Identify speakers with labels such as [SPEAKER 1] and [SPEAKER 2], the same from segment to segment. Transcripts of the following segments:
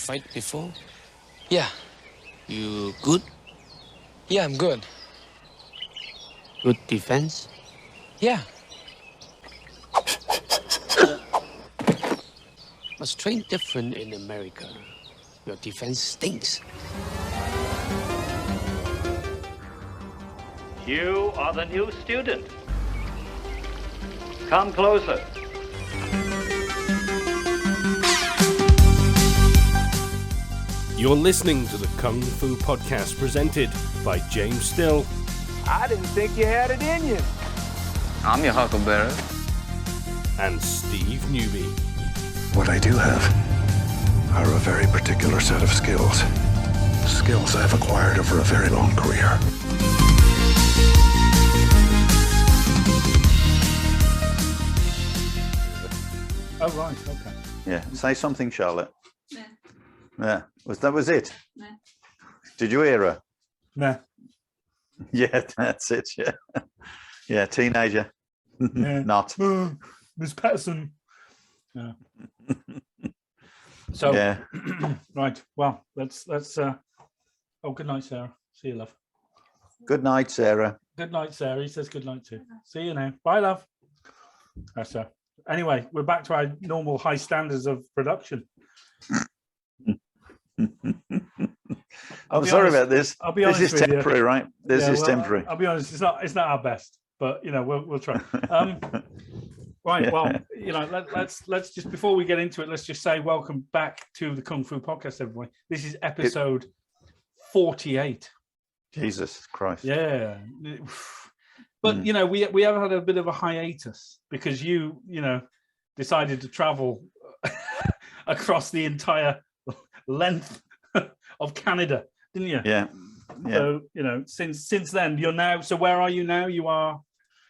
[SPEAKER 1] fight before?
[SPEAKER 2] Yeah.
[SPEAKER 1] You good?
[SPEAKER 2] Yeah, I'm good.
[SPEAKER 1] Good defense?
[SPEAKER 2] Yeah.
[SPEAKER 1] Must train different in America. Your defense stinks.
[SPEAKER 3] You are the new student. Come closer.
[SPEAKER 4] You're listening to the Kung Fu Podcast presented by James Still.
[SPEAKER 5] I didn't think you had it in you.
[SPEAKER 6] I'm your huckleberry.
[SPEAKER 4] And Steve Newby.
[SPEAKER 7] What I do have are a very particular set of skills. Skills I've acquired over a very long career.
[SPEAKER 8] Oh, right, okay.
[SPEAKER 9] Yeah, say something, Charlotte.
[SPEAKER 10] No.
[SPEAKER 9] Yeah, that was it?
[SPEAKER 10] No.
[SPEAKER 9] Did you hear her?
[SPEAKER 8] No.
[SPEAKER 9] Yeah, that's it, yeah. Yeah, teenager.
[SPEAKER 8] Yeah.
[SPEAKER 9] Not.
[SPEAKER 8] Miss Patterson. Yeah. So,
[SPEAKER 9] yeah.
[SPEAKER 8] Right, well, let's, oh, good night, Sarah. See you, love.
[SPEAKER 9] Good night, Sarah.
[SPEAKER 8] Good night, Sarah. He says good night too. See you now. Bye, love. That's so. Anyway, we're back to our normal high standards of production.
[SPEAKER 9] I'm sorry about this.
[SPEAKER 8] I'll be honest with you.
[SPEAKER 9] This is temporary, right? This is temporary.
[SPEAKER 8] I'll be honest. It's not our best, but you know we'll try. Right.
[SPEAKER 9] Yeah.
[SPEAKER 8] Well, you know, let's just before we get into it, let's just say welcome back to the Kung Fu Podcast, everyone. This is episode 48.
[SPEAKER 9] Jesus Christ.
[SPEAKER 8] Yeah. But you know, we have had a bit of a hiatus because you know decided to travel across the entire length of Canada, didn't you?
[SPEAKER 9] Yeah.
[SPEAKER 8] So you know, since then, you're now. So where are you now? You are.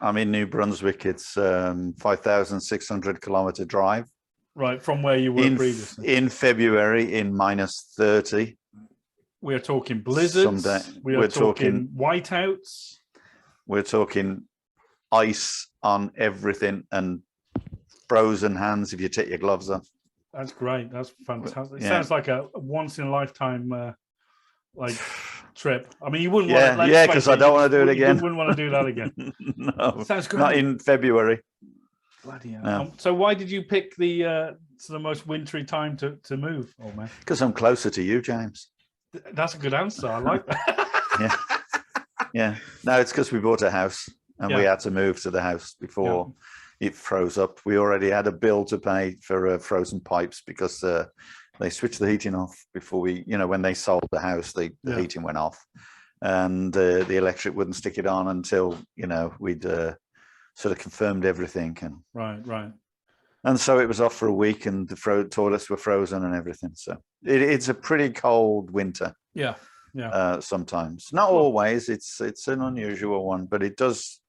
[SPEAKER 9] I'm in New Brunswick. It's 5,600 kilometer drive.
[SPEAKER 8] Right from where you were previously.
[SPEAKER 9] In February, in -30.
[SPEAKER 8] We are talking blizzards. We're talking whiteouts.
[SPEAKER 9] We're talking ice on everything and frozen hands if you take your gloves off.
[SPEAKER 8] That's great. That's fantastic. It
[SPEAKER 9] Yeah.
[SPEAKER 8] sounds like a once in a lifetime like trip. I mean, you wouldn't
[SPEAKER 9] Yeah,
[SPEAKER 8] want to.
[SPEAKER 9] yeah, because I don't want to do it again.
[SPEAKER 8] You wouldn't want to do that again.
[SPEAKER 9] No,
[SPEAKER 8] sounds great.
[SPEAKER 9] not in February.
[SPEAKER 8] Bloody hell.
[SPEAKER 9] No.
[SPEAKER 8] So why did you pick the most wintry time to move? Oh man,
[SPEAKER 9] Because I'm closer to you, James.
[SPEAKER 8] That's a good answer. I like that.
[SPEAKER 9] Yeah. Yeah. No, it's because we bought a house and we had to move to the house before it froze up. We already had a bill to pay for frozen pipes because they switched the heating off before we, you know, when they sold the house, the heating went off and the electric wouldn't stick it on until, you know, we'd sort of confirmed everything. And
[SPEAKER 8] Right.
[SPEAKER 9] And so it was off for a week and the toilets were frozen and everything. So it's a pretty cold winter.
[SPEAKER 8] Yeah.
[SPEAKER 9] Sometimes, not always. It's an unusual one, but it does.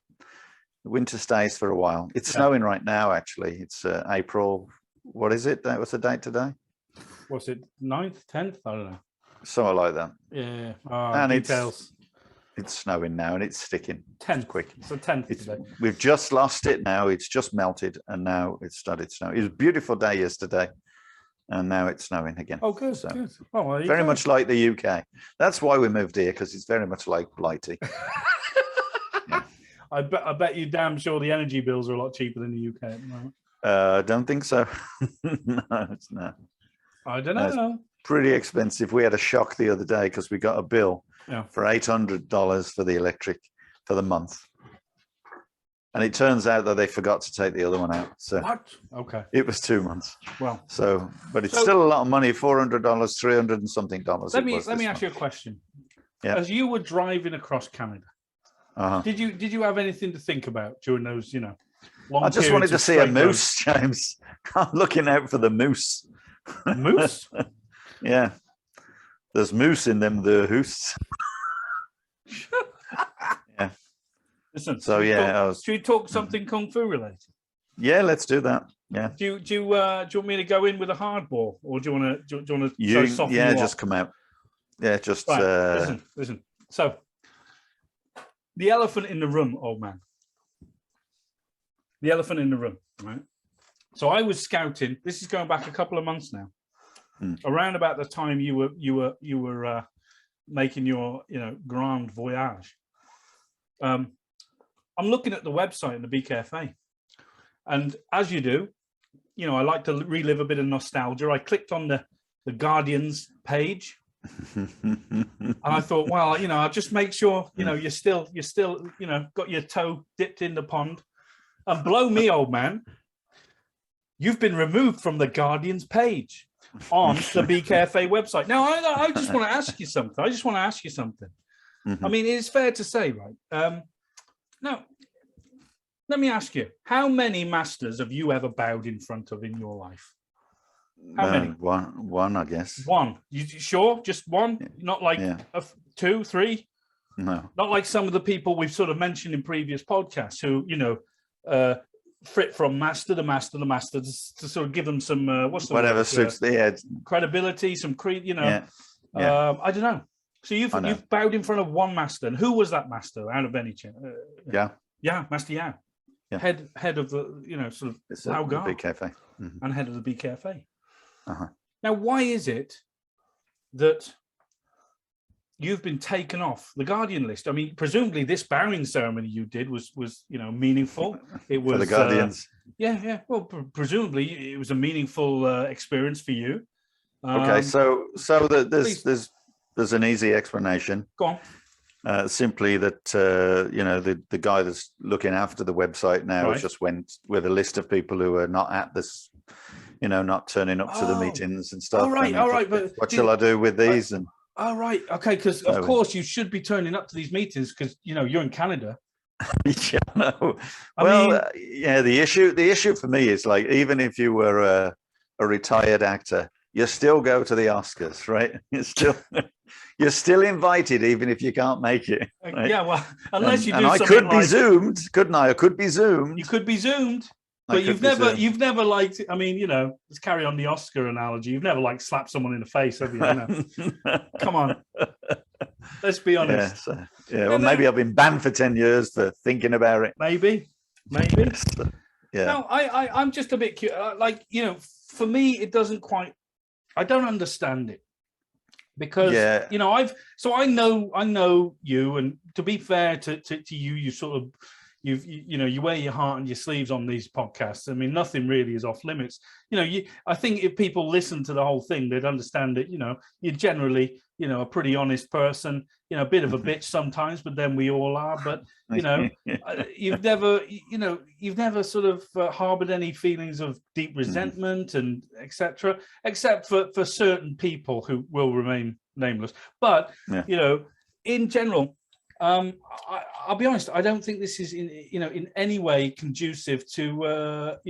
[SPEAKER 9] Winter stays for a while. It's snowing right now. Actually, it's April. What is it? What's the date today?
[SPEAKER 8] What's it? 9th, 10th? I don't know.
[SPEAKER 9] Something like that.
[SPEAKER 8] Yeah.
[SPEAKER 9] And
[SPEAKER 8] details.
[SPEAKER 9] It's snowing now and it's sticking.
[SPEAKER 8] 10th.
[SPEAKER 9] Quick.
[SPEAKER 8] It's the 10th today.
[SPEAKER 9] We've just lost it now. It's just melted and now it's started snowing. It was a beautiful day yesterday. And now it's snowing again.
[SPEAKER 8] Oh, good.
[SPEAKER 9] So,
[SPEAKER 8] good. Oh, well,
[SPEAKER 9] very much like the UK. That's why we moved here, because it's very much like Blighty.
[SPEAKER 8] Yeah. I bet you damn sure the energy bills are a lot cheaper than the UK at the moment.
[SPEAKER 9] I don't think so. No, it's not.
[SPEAKER 8] I don't know.
[SPEAKER 9] It's pretty expensive. We had a shock the other day because we got a bill for $800 for the electric for the month. And it turns out that they forgot to take the other one out. So
[SPEAKER 8] what? Okay.
[SPEAKER 9] It was 2 months.
[SPEAKER 8] Well.
[SPEAKER 9] So, but it's still a lot of money, $400, $300 and something dollars.
[SPEAKER 8] Let me ask you a question.
[SPEAKER 9] Yeah.
[SPEAKER 8] As you were driving across Canada, did you have anything to think about during those, you know, long
[SPEAKER 9] I just wanted to see a moose,
[SPEAKER 8] roads?
[SPEAKER 9] James. I'm looking out for the moose.
[SPEAKER 8] Moose?
[SPEAKER 9] Yeah. There's moose in them, the hoose. Yeah.
[SPEAKER 8] Listen,
[SPEAKER 9] so
[SPEAKER 8] should we talk something kung fu related?
[SPEAKER 9] Yeah, let's do that. Yeah.
[SPEAKER 8] Do you want me to go in with a hard ball, or do you want to soften you
[SPEAKER 9] just
[SPEAKER 8] up?
[SPEAKER 9] come out. Yeah, just
[SPEAKER 8] right. Listen. So, the elephant in the room, old man. The elephant in the room, right? So I was scouting. This is going back a couple of months now. around about the time you were making your grand voyage. I'm looking at the website and the BKFA, and as you do, I like to relive a bit of nostalgia. I clicked on the Guardian's page, and I thought, well, I'll just make sure you're still got your toe dipped in the pond, and blow me, old man, you've been removed from the Guardian's page on the BKFA website. Now, I just want to ask you something. I mean, it's fair to say, right? Now, let me ask you, how many masters have you ever bowed in front of in your life? How many?
[SPEAKER 9] One, I guess.
[SPEAKER 8] One. You sure? Just one? Not like 2, 3?
[SPEAKER 9] No.
[SPEAKER 8] Not like some of the people we've sort of mentioned in previous podcasts who, frit from master to master to master to sort of give them some
[SPEAKER 9] whatever suits the head,
[SPEAKER 8] credibility, some I don't know. So you've bowed in front of one master, and who was that master out of any chance? Master Yao. Yeah. Head of the sort of Lao Guard,
[SPEAKER 9] BKFA,
[SPEAKER 8] and head of the BKFA.
[SPEAKER 9] Uh-huh.
[SPEAKER 8] Now, why is it that you've been taken off the Guardian list? I mean, presumably this bowing ceremony you did was meaningful. It was
[SPEAKER 9] for the Guardians.
[SPEAKER 8] Well, presumably it was a meaningful experience for you.
[SPEAKER 9] Okay, so there's an easy explanation.
[SPEAKER 8] Go on.
[SPEAKER 9] Simply that the guy that's looking after the website now just went with a list of people who are not at this, not turning up to the meetings and stuff.
[SPEAKER 8] All right. But
[SPEAKER 9] what shall I do with these? And
[SPEAKER 8] all right, okay, because of course you should be turning up to these meetings because you're in Canada.
[SPEAKER 9] The issue for me is, like, even if you were a retired actor, you still go to the Oscars, right? You're still invited, even if you can't make it. Right?
[SPEAKER 8] Yeah, well, unless you do.
[SPEAKER 9] And I could be zoomed, couldn't I? I could be zoomed.
[SPEAKER 8] You could be zoomed, but you've never liked. I mean, let's carry on the Oscar analogy. You've never slapped someone in the face, have you? Come on, let's be honest.
[SPEAKER 9] Well, maybe I've been banned for 10 years for thinking about it.
[SPEAKER 8] Maybe.
[SPEAKER 9] Yeah.
[SPEAKER 8] No, I'm just a bit curious. For me, it doesn't quite. I don't understand it. Because I know you, and to be fair to you, you sort of you wear your heart on your sleeves on these podcasts. I mean, nothing really is off limits. I think if people listen to the whole thing, they'd understand that you're generally a pretty honest person. A bit of a bitch sometimes, but then we all are. But you've never sort of harbored any feelings of deep resentment and etc. Except for certain people who will remain nameless. But in general, I'll be honest. I don't think this is in any way conducive to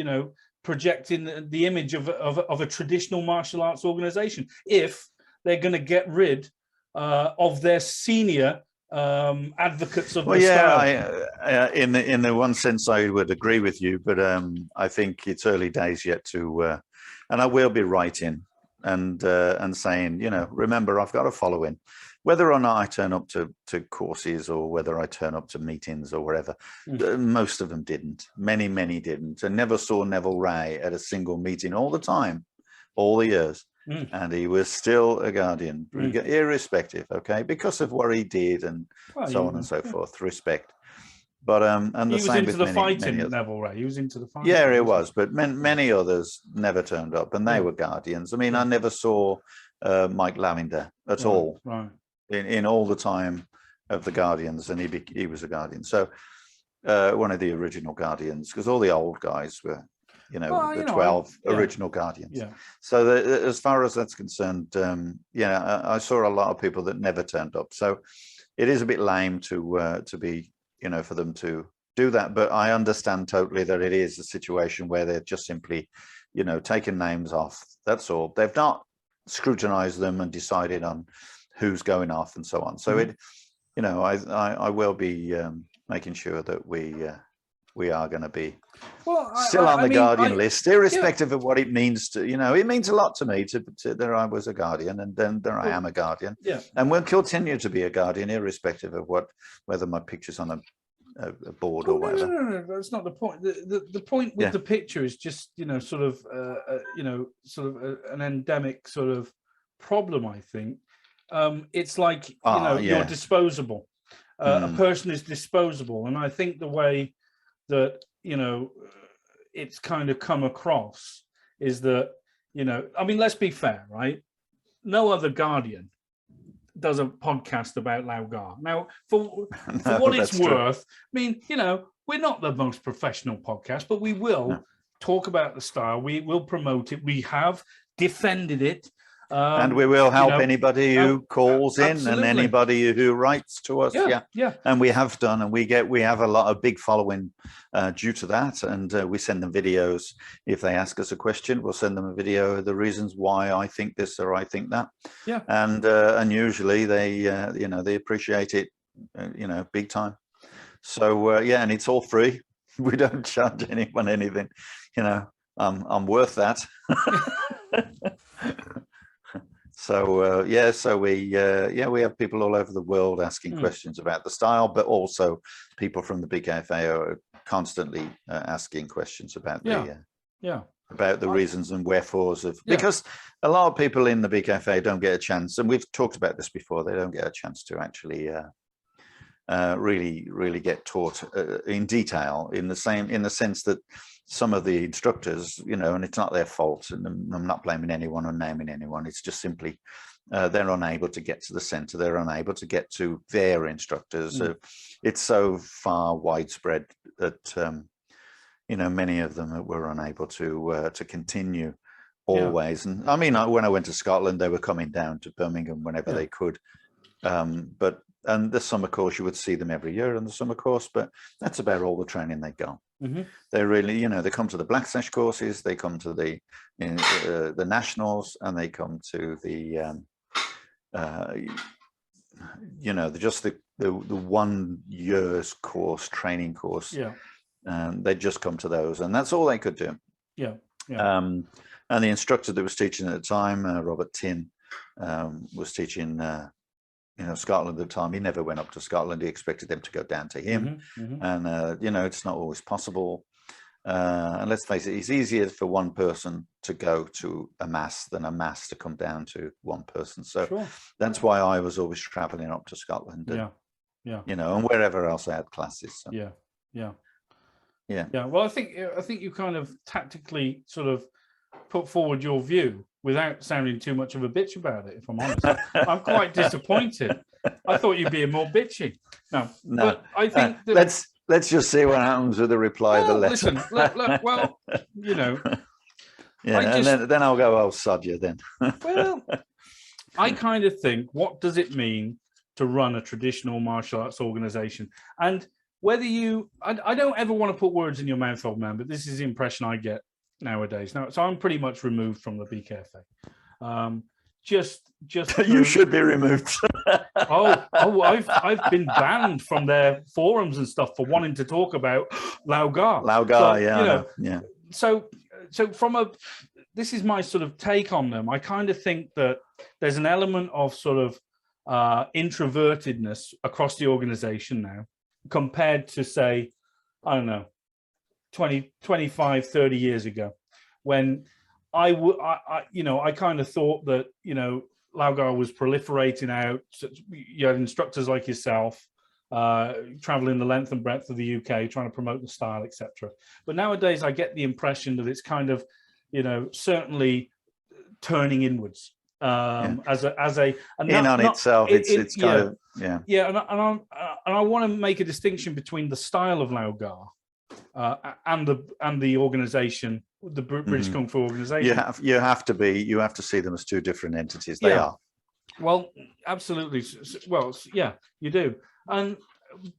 [SPEAKER 8] projecting the image of a traditional martial arts organization. If they're going to get rid of their senior advocates of the style.
[SPEAKER 9] In the one sense, I would agree with you, but I think it's early days yet to, and I will be writing and saying, remember, I've got a following, whether or not I turn up to courses or whether I turn up to meetings or whatever. Most of them didn't. Many didn't, and never saw Neville Ray at a single meeting all the time, all the years. And he was still a Guardian, irrespective, because of what he did and so on and so forth. Respect, but and the same with
[SPEAKER 8] fighting. Neville Ray, he was into the fighting.
[SPEAKER 9] Yeah, it was, but many others never turned up, and they were Guardians. I mean, I never saw Mike Lavender at all in all the time of the Guardians, and he was a Guardian. So one of the original Guardians, because all the old guys were. The 12 original Guardians. Yeah. So as far as that's concerned, I saw a lot of people that never turned up. So it is a bit lame to be, for them to do that. But I understand totally that it is a situation where they're just simply, taking names off. That's all. They've not scrutinized them and decided on who's going off and so on. So I will be making sure that we are going to be still on the Guardian list, irrespective of what it means to, it means a lot to me that I was a Guardian, and then there I am a Guardian, and will continue to be a Guardian, irrespective of whether my picture's on a a board or whatever.
[SPEAKER 8] No, that's not the point. The point with the picture is just, sort of, an endemic sort of problem, I think. It's like, you're disposable. A person is disposable. And I think the way that, it's kind of come across is that, let's be fair, right? No other Guardian does a podcast about Laugar. Now, for what it's worth, true. We're not the most professional podcast, but we will talk about the style. We will promote it. We have defended it.
[SPEAKER 9] And we will help anybody who calls in
[SPEAKER 8] absolutely.
[SPEAKER 9] and anybody who writes to us.
[SPEAKER 8] Yeah.
[SPEAKER 9] And we have done, and we have a big following due to that. And we send them videos. If they ask us a question, we'll send them a video of the reasons why I think this or I think that.
[SPEAKER 8] Yeah.
[SPEAKER 9] And usually they, they appreciate it, big time. So, and it's all free. We don't charge anyone anything. I'm worth that. So we have people all over the world asking questions about the style, but also people from the BKFA are constantly asking questions about about the reasons and wherefores of because a lot of people in the BKFA don't get a chance, and we've talked about this before. They don't get a chance to actually really get taught in detail in the sense that some of the instructors, and it's not their fault, and I'm not blaming anyone or naming anyone. It's just simply they're unable to get to the center. They're unable to get to their instructors. It's so far widespread that many of them were unable to continue always. And when I went to Scotland, they were coming down to Birmingham whenever they could. And the summer course, you would see them every year in the summer course, but that's about all the training they got. They really, they come to the Black Sash courses, they come to the nationals, and they come to the, just the 1 year's course, training course. They just come to those, and that's all they could do. And the instructor that was teaching at the time, Robert Tin, was teaching. Scotland at the time. He never went up to Scotland. He expected them to go down to him. And, it's not always possible. And let's face it, it's easier for one person to go to a mass than a mass to come down to one person. So that's why I was always traveling up to Scotland. And, and wherever else I had classes. So.
[SPEAKER 8] Well, I think you kind of tactically sort of put forward your view without sounding too much of a bitch about it, if I'm honest. I'm quite disappointed. I thought you'd be more bitchy. No. But I think
[SPEAKER 9] let's just see what happens with the reply of the letter.
[SPEAKER 8] Listen,
[SPEAKER 9] then I'll go, I'll sod you then.
[SPEAKER 8] Well, I kind of think, what does it mean to run a traditional martial arts organization? And whether I don't ever want to put words in your mouth, old man, but this is the impression I get nowadays. So I'm pretty much removed from the BKFA. Just
[SPEAKER 9] you should be removed.
[SPEAKER 8] I've been banned from their forums and stuff for wanting to talk about Laugar. So this is my sort of take on them. I kind of think that there's an element of sort of introvertedness across the organization now, compared to, say, I don't know, 20, 25, 30 years ago, when I kind of thought that, Laugar was proliferating out. You had instructors like yourself traveling the length and breadth of the UK, trying to promote the style, etc. But nowadays, I get the impression that it's kind of, certainly turning inwards. It's
[SPEAKER 9] kind of
[SPEAKER 8] and I want to make a distinction between the style of Laugar and the organization, the British Kung Fu organization.
[SPEAKER 9] You have to see them as two different entities. They are.
[SPEAKER 8] Well, absolutely. Well, yeah, you do.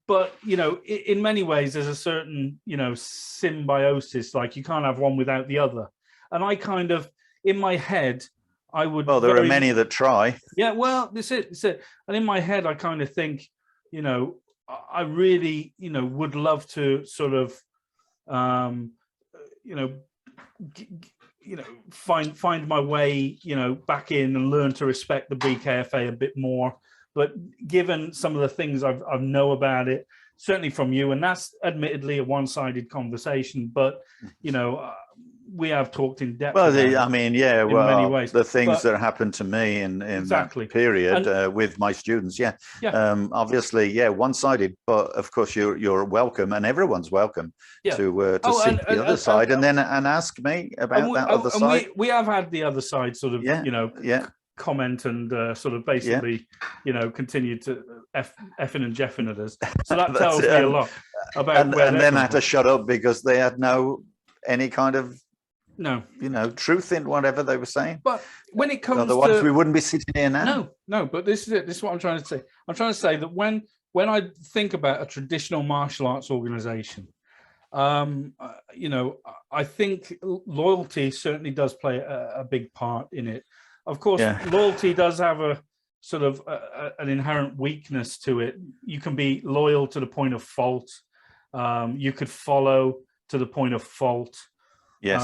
[SPEAKER 8] But in many ways, there's a certain symbiosis. Like, you can't have one without the other. And I kind of, in my head, I would.
[SPEAKER 9] Well, there are many that try.
[SPEAKER 8] Yeah, well, that's it. And in my head, I kind of think, I really, would love to sort of, find my way, back in and learn to respect the BKFA a bit more. But given some of the things I know about it, certainly from you, and that's admittedly a one-sided conversation, but we have talked in depth.
[SPEAKER 9] Well, I mean, yeah,
[SPEAKER 8] in many ways.
[SPEAKER 9] The things
[SPEAKER 8] But,
[SPEAKER 9] that happened to me in
[SPEAKER 8] exactly.
[SPEAKER 9] that period with my students, obviously, one-sided. But of course, you're welcome, and everyone's welcome to see the other side, and ask me about that other side.
[SPEAKER 8] We have had the other side sort of, comment and sort of basically, continue to effing and jeffing at us. So that tells me a lot about
[SPEAKER 9] and then had to shut up because they had any kind of truth in whatever they were saying.
[SPEAKER 8] But when it comes
[SPEAKER 9] otherwise we wouldn't be sitting here now.
[SPEAKER 8] No, but this is it. This is what I'm trying to say. I'm trying to say that when I think about a traditional martial arts organization, I think loyalty certainly does play a big part in it. Of course, loyalty does have a sort of an inherent weakness to it. You can be loyal to the point of fault. You could follow to the point of fault.
[SPEAKER 9] Yes.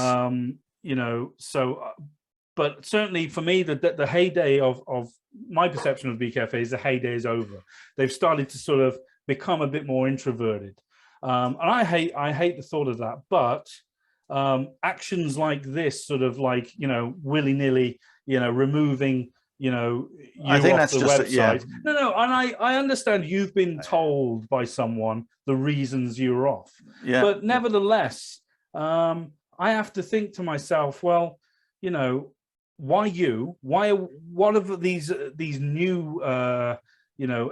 [SPEAKER 8] But certainly for me, the heyday of my perception of BKFA is the heyday is over. They've started to sort of become a bit more introverted. And I hate the thought of that. But actions like this, sort of like, willy-nilly, removing, I think that's just website. No, and I understand you've been told by someone the reasons you're off. Yeah. But nevertheless, I have to think to myself, well, why you? What are these new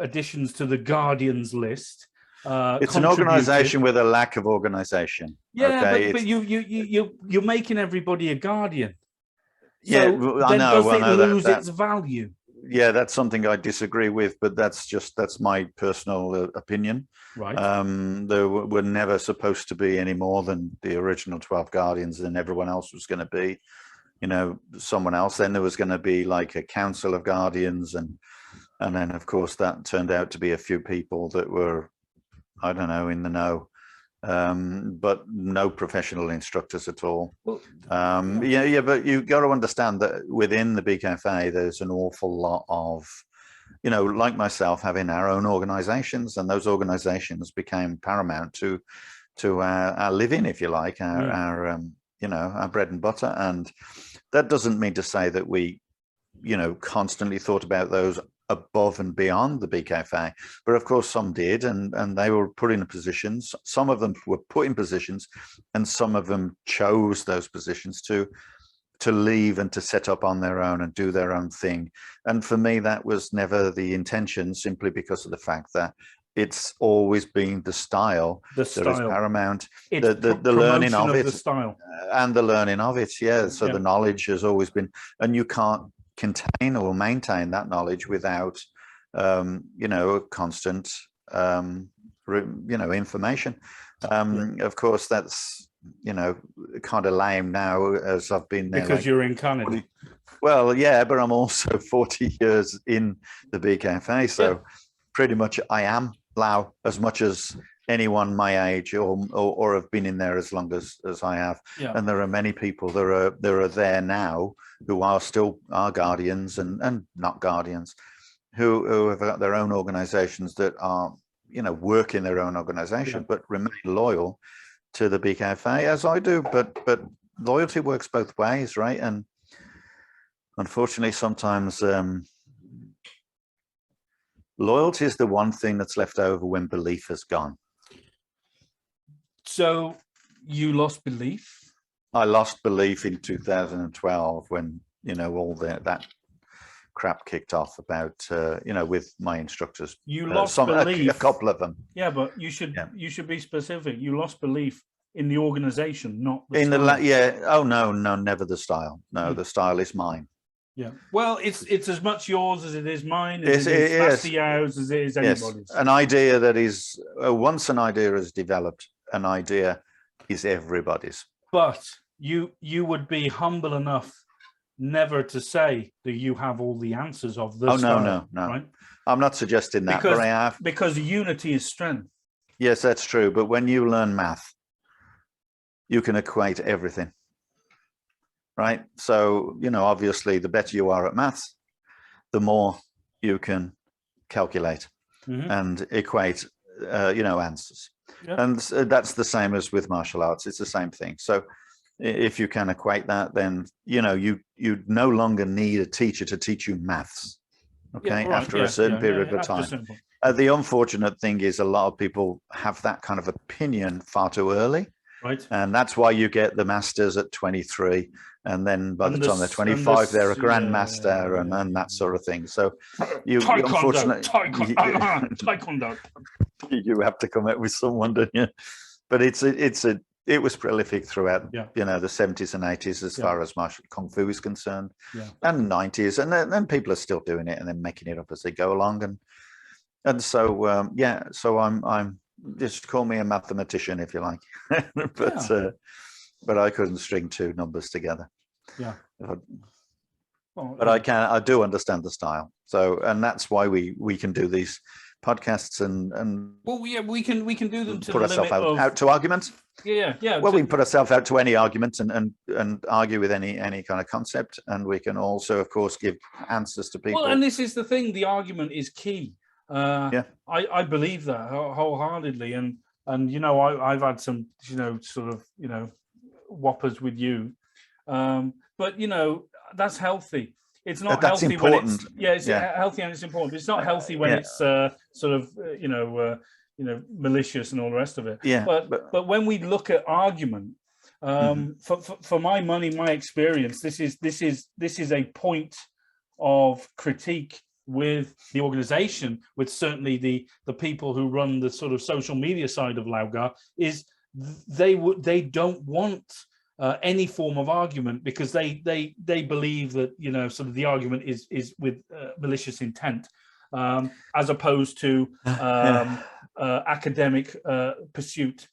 [SPEAKER 8] additions to the Guardians list?
[SPEAKER 9] It's an organization with a lack of organization.
[SPEAKER 8] Yeah, okay? but you're making everybody a guardian. So
[SPEAKER 9] yeah, I know.
[SPEAKER 8] Does it lose its value?
[SPEAKER 9] Yeah, that's something I disagree with, but that's my personal opinion.
[SPEAKER 8] Right.
[SPEAKER 9] There were never supposed to be any more than the original 12 Guardians, and everyone else was going to be, someone else. Then there was going to be like a council of Guardians, and then of course that turned out to be a few people that were, I don't know, in the know. But no professional instructors at all. But you got to understand that within the BKFA, there's an awful lot of, like myself, having our own organizations, and those organizations became paramount to our living, if you like, our bread and butter. And that doesn't mean to say that we, constantly thought about those above and beyond the BKFA, but of course some did, and they were put in positions. Some of them were put in positions, and some of them chose those positions to leave and to set up on their own and do their own thing. And for me, that was never the intention, simply because of the fact that it's always been the style that is paramount. The learning of it, the style, and the learning of it. Yeah. So the knowledge has always been, and you can't contain or maintain that knowledge without constant information. Of course that's kind of lame now, as I've been there
[SPEAKER 8] because you're in Canada.
[SPEAKER 9] Well, yeah, but I'm also 40 years in the BKFA, so pretty much I am Lao as much as anyone my age or have been in there as long as I have. And there are many people that are there now who are still our Guardians and not Guardians, who have got their own organizations that are, work in their own organization, but remain loyal to the BKFA, as I do. But loyalty works both ways, right? And unfortunately, sometimes loyalty is the one thing that's left over when belief has gone.
[SPEAKER 8] So you lost belief?
[SPEAKER 9] I lost belief in 2012 when, all that crap kicked off about, with my instructors.
[SPEAKER 8] You lost belief.
[SPEAKER 9] A couple of them.
[SPEAKER 8] Yeah, but you should be specific. You lost belief in the organization, not the
[SPEAKER 9] in
[SPEAKER 8] style.
[SPEAKER 9] Oh, no, never the style. No, the style is mine.
[SPEAKER 8] Yeah. Well, it's as much yours as it is mine. As it is Bastiao's as it is anybody's.
[SPEAKER 9] Yes. An idea that is, once an idea is developed, an idea is everybody's.
[SPEAKER 8] But you would be humble enough never to say that you have all the answers of this.
[SPEAKER 9] Oh, no. Right? I'm not suggesting that, but I have.
[SPEAKER 8] Because unity is strength.
[SPEAKER 9] Yes, that's true. But when you learn math, you can equate everything. Right? So, obviously, the better you are at maths, the more you can calculate and equate answers.
[SPEAKER 8] Yeah.
[SPEAKER 9] And that's the same as with martial arts. It's the same thing. So if you can equate that, then you no longer need a teacher to teach you maths. Okay, after a certain period of time. The unfortunate thing is a lot of people have that kind of opinion far too early.
[SPEAKER 8] Right.
[SPEAKER 9] And that's why you get the masters at 23. And then by the time they're 25, they're a grandmaster and that sort of thing. So you unfortunately
[SPEAKER 8] Taekwondo.
[SPEAKER 9] You have to come out with someone, don't you? But it was prolific throughout, the 70s and 80s as far as martial kung fu is concerned, and 90s, and then people are still doing it and then making it up as they go along, and so so I'm just call me a mathematician if you like, but I couldn't string two numbers together.
[SPEAKER 8] Yeah.
[SPEAKER 9] But I do understand the style. So, and that's why we can do these podcasts and
[SPEAKER 8] we can do them to
[SPEAKER 9] put ourselves out to arguments.
[SPEAKER 8] Yeah.
[SPEAKER 9] Well, we can put ourselves out to any argument and argue with any kind of concept, and we can also, of course, give answers to people.
[SPEAKER 8] Well, and this is the thing: the argument is key. I believe that wholeheartedly, and I've had some sort of whoppers with you, but that's healthy. It's not
[SPEAKER 9] that's
[SPEAKER 8] healthy
[SPEAKER 9] important.
[SPEAKER 8] when it's healthy and it's important. But it's not healthy when it's sort of malicious and all the rest of it.
[SPEAKER 9] Yeah.
[SPEAKER 8] But when we look at argument, for my money, my experience, this is a point of critique with the organization, with certainly the people who run the sort of social media side of Laugar, is they don't want any form of argument, because they believe that sort of the argument is with malicious intent, as opposed to academic pursuit.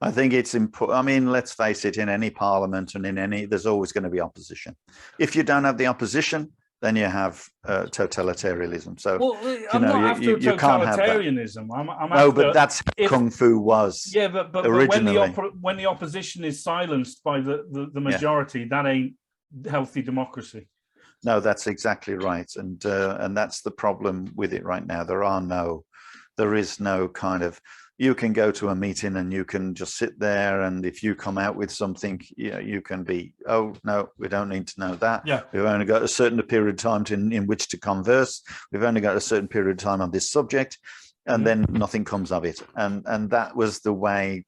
[SPEAKER 9] I think it's important. I mean, let's face it, in any parliament and there's always going to be opposition. If you don't have the opposition, then you have totalitarianism. So
[SPEAKER 8] I'm not after
[SPEAKER 9] you can't have that.
[SPEAKER 8] totalitarianism. I'm after,
[SPEAKER 9] but that's how Kung Fu was.
[SPEAKER 8] Yeah, but
[SPEAKER 9] originally.
[SPEAKER 8] when the opposition is silenced by the majority, that ain't healthy democracy.
[SPEAKER 9] No, that's exactly right, and that's the problem with it right now. There is no kind of. You can go to a meeting and you can just sit there, and if you come out with something, you can be, oh no, we don't need to know that.
[SPEAKER 8] Yeah.
[SPEAKER 9] We've only got a certain period of time in which to converse. We've only got a certain period of time on this subject, and then nothing comes of it. And that was the way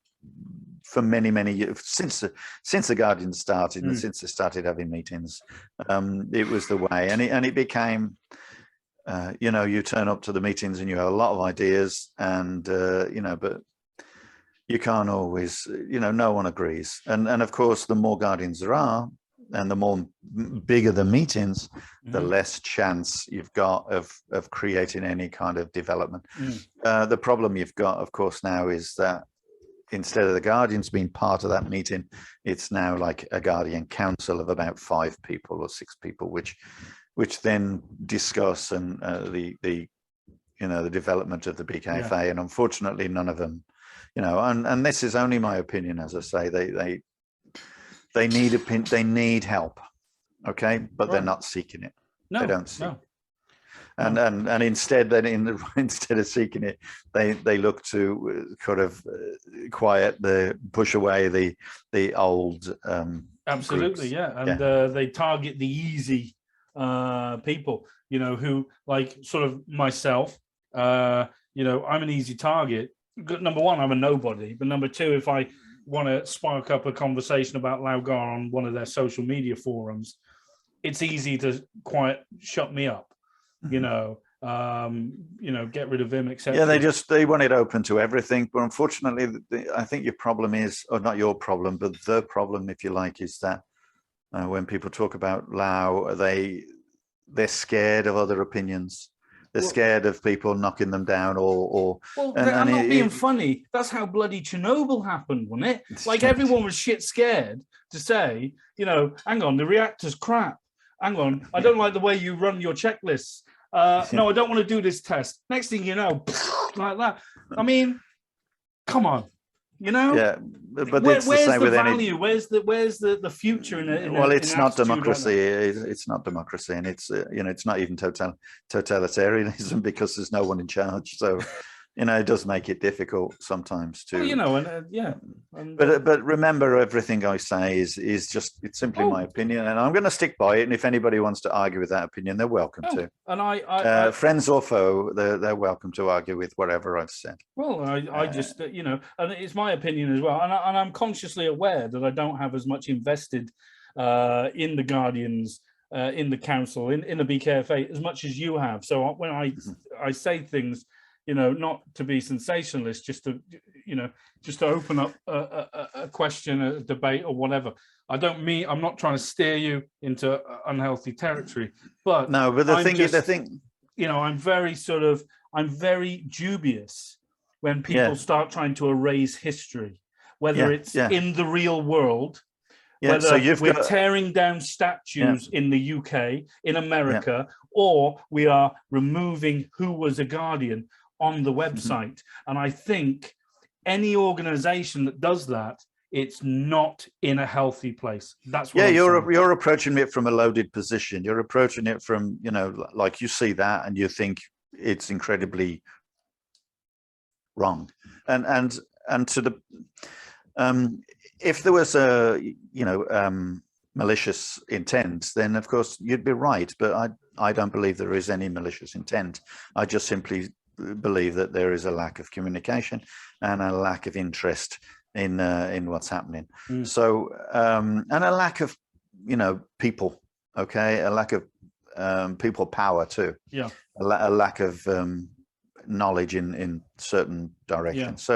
[SPEAKER 9] for many years since the Guardian started, and since they started having meetings. It was the way, and it became. You turn up to the meetings and you have a lot of ideas, and but you can't always, no one agrees. And of course, the more Guardians there are, and the more bigger the meetings, the less chance you've got of creating any kind of development. The problem you've got, of course, now is that instead of the Guardians being part of that meeting, it's now like a Guardian council of about 5 people or 6 people, which then discuss the development of the BKFA, and unfortunately none of them, and this is only my opinion, as I say, they need help, okay, but they're not seeking it.
[SPEAKER 8] No,
[SPEAKER 9] they don't seek.
[SPEAKER 8] No.
[SPEAKER 9] And instead, instead of seeking it, they look to kind of push away the old
[SPEAKER 8] absolutely
[SPEAKER 9] groups.
[SPEAKER 8] And they target the easy people, who, like, sort of myself, I'm an easy target. Number one, I'm a nobody, but number two, if I want to spark up a conversation about Laugar on one of their social media forums, it's easy to shut me up, get rid of him, etc.
[SPEAKER 9] Yeah, they want it open to everything, but unfortunately, I think your problem is, or not your problem, but the problem, if you like, is that when people talk about Lao, they're scared of other opinions. They're scared of people knocking them down,
[SPEAKER 8] I'm not being funny. That's how bloody Chernobyl happened, wasn't it? Like, everyone was shit scared to say, hang on, the reactor's crap. Hang on, I don't like the way you run your checklists. No, I don't want to do this test. Next thing you know, like that. I mean, come on.
[SPEAKER 9] Yeah, but
[SPEAKER 8] where's
[SPEAKER 9] the same
[SPEAKER 8] the
[SPEAKER 9] with
[SPEAKER 8] value? Where's the future in
[SPEAKER 9] well, it's not democracy.
[SPEAKER 8] Like
[SPEAKER 9] it's not democracy, and it's it's not even totalitarianism, because there's no one in charge. So it does make it difficult sometimes to,
[SPEAKER 8] But
[SPEAKER 9] remember, everything I say is it's simply my opinion, and I'm going to stick by it. And if anybody wants to argue with that opinion, they're welcome to.
[SPEAKER 8] And I
[SPEAKER 9] friends or foe, they're welcome to argue with whatever I've said.
[SPEAKER 8] Well, I just, and it's my opinion as well. And I'm consciously aware that I don't have as much invested in the Guardians, in the council, in the BKFA as much as you have. So when I say things, not to be sensationalist, just to open up a question, a debate, or whatever. I'm not trying to steer you into unhealthy territory, but
[SPEAKER 9] no. But the thing,
[SPEAKER 8] I'm very dubious when people start trying to erase history, whether it's in the real world. Whether we're tearing down statues in the UK, in America, or we are removing who was a Guardian on the website. And I think any organization that does that, it's not in a healthy place. That's what
[SPEAKER 9] you're approaching it from a loaded position. You're approaching it from, like you see that and you think it's incredibly wrong. And to the if there was a malicious intent, then of course you'd be right. But I don't believe there is any malicious intent. I just simply believe that there is a lack of communication and a lack of interest in what's happening. So and a lack of people. Okay, a lack of people power too.
[SPEAKER 8] Yeah,
[SPEAKER 9] a lack of knowledge in certain directions.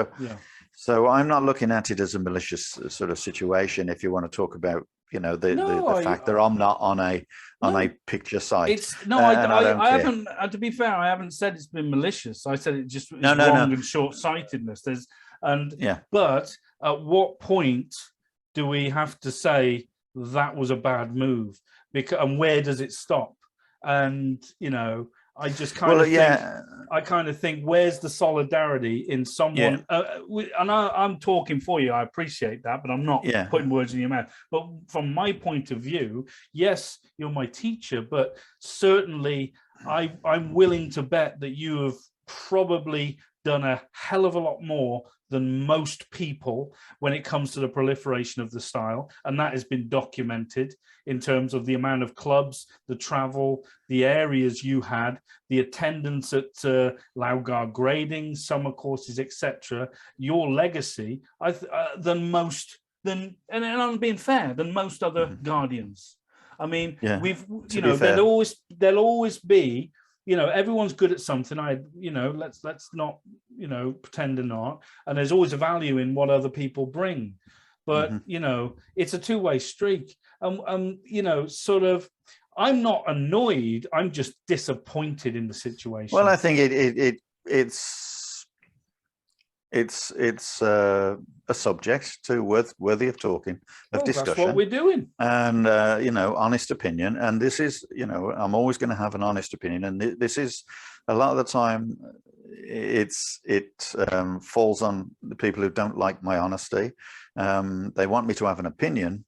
[SPEAKER 9] So I'm not looking at it as a malicious sort of situation. If you want to talk about, the fact that I'm not on a picture site.
[SPEAKER 8] I haven't. To be fair, I haven't said it's been malicious. I said it just is wrong and short-sightedness. But at what point do we have to say that was a bad move? And where does it stop? And I just kind of think, where's the solidarity in someone? And I'm talking for you. I appreciate that, but I'm not putting words in your mouth. But from my point of view, yes, you're my teacher, but certainly I'm willing to bet that you have probably done a hell of a lot more than most people when it comes to the proliferation of the style. And that has been documented in terms of the amount of clubs, the travel, the areas you had, the attendance at Laugard grading, summer courses, etc. Your legacy, and I'm being fair, than most other Guardians. I mean, there'll always be, everyone's good at something. Let's not, pretend they're not. And there's always a value in what other people bring. But, it's a two-way street. Sort of, I'm not annoyed. I'm just disappointed in the situation.
[SPEAKER 9] Well, I think it's a subject worthy of talking, of discussion.
[SPEAKER 8] That's what we're doing.
[SPEAKER 9] And honest opinion. And this is, I'm always going to have an honest opinion. And this is, a lot of the time, it falls on the people who don't like my honesty. They want me to have an opinion,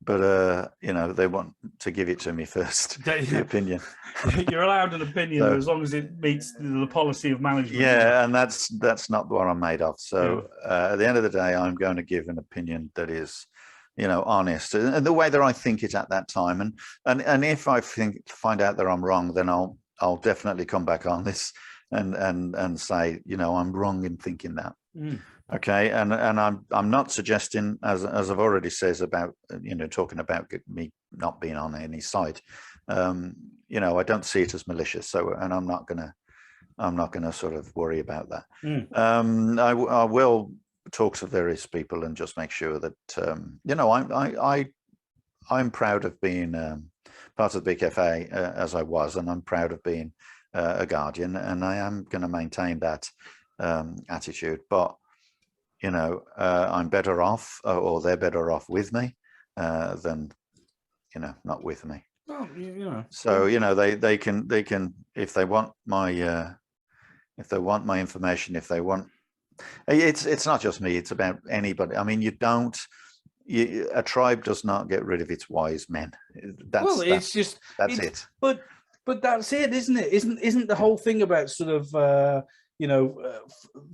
[SPEAKER 9] but they want to give it to me first. The opinion.
[SPEAKER 8] You're allowed an opinion as long as it meets the policy of management.
[SPEAKER 9] Yeah, and that's not what I'm made of. So at the end of the day, I'm going to give an opinion that is, honest, and the way that I think it at that time. And if I find out that I'm wrong, then I'll definitely come back on this and say, I'm wrong in thinking that. Okay, and I'm not suggesting, as I've already said about talking about me not being on any site. I don't see it as malicious. So, and I'm not gonna sort of worry about that. I will talk to various people and just make sure that I'm proud of being part of the BKFA as I was, and I'm proud of being a Guardian, and I am going to maintain that attitude. But I'm better off, or they're better off with me than not with me.
[SPEAKER 8] Well,
[SPEAKER 9] so they can if they want my information, if they want, it's not just me, it's about anybody. I mean, a tribe does not get rid of its wise men. That's it.
[SPEAKER 8] But that's it, isn't it? Isn't the whole thing about sort of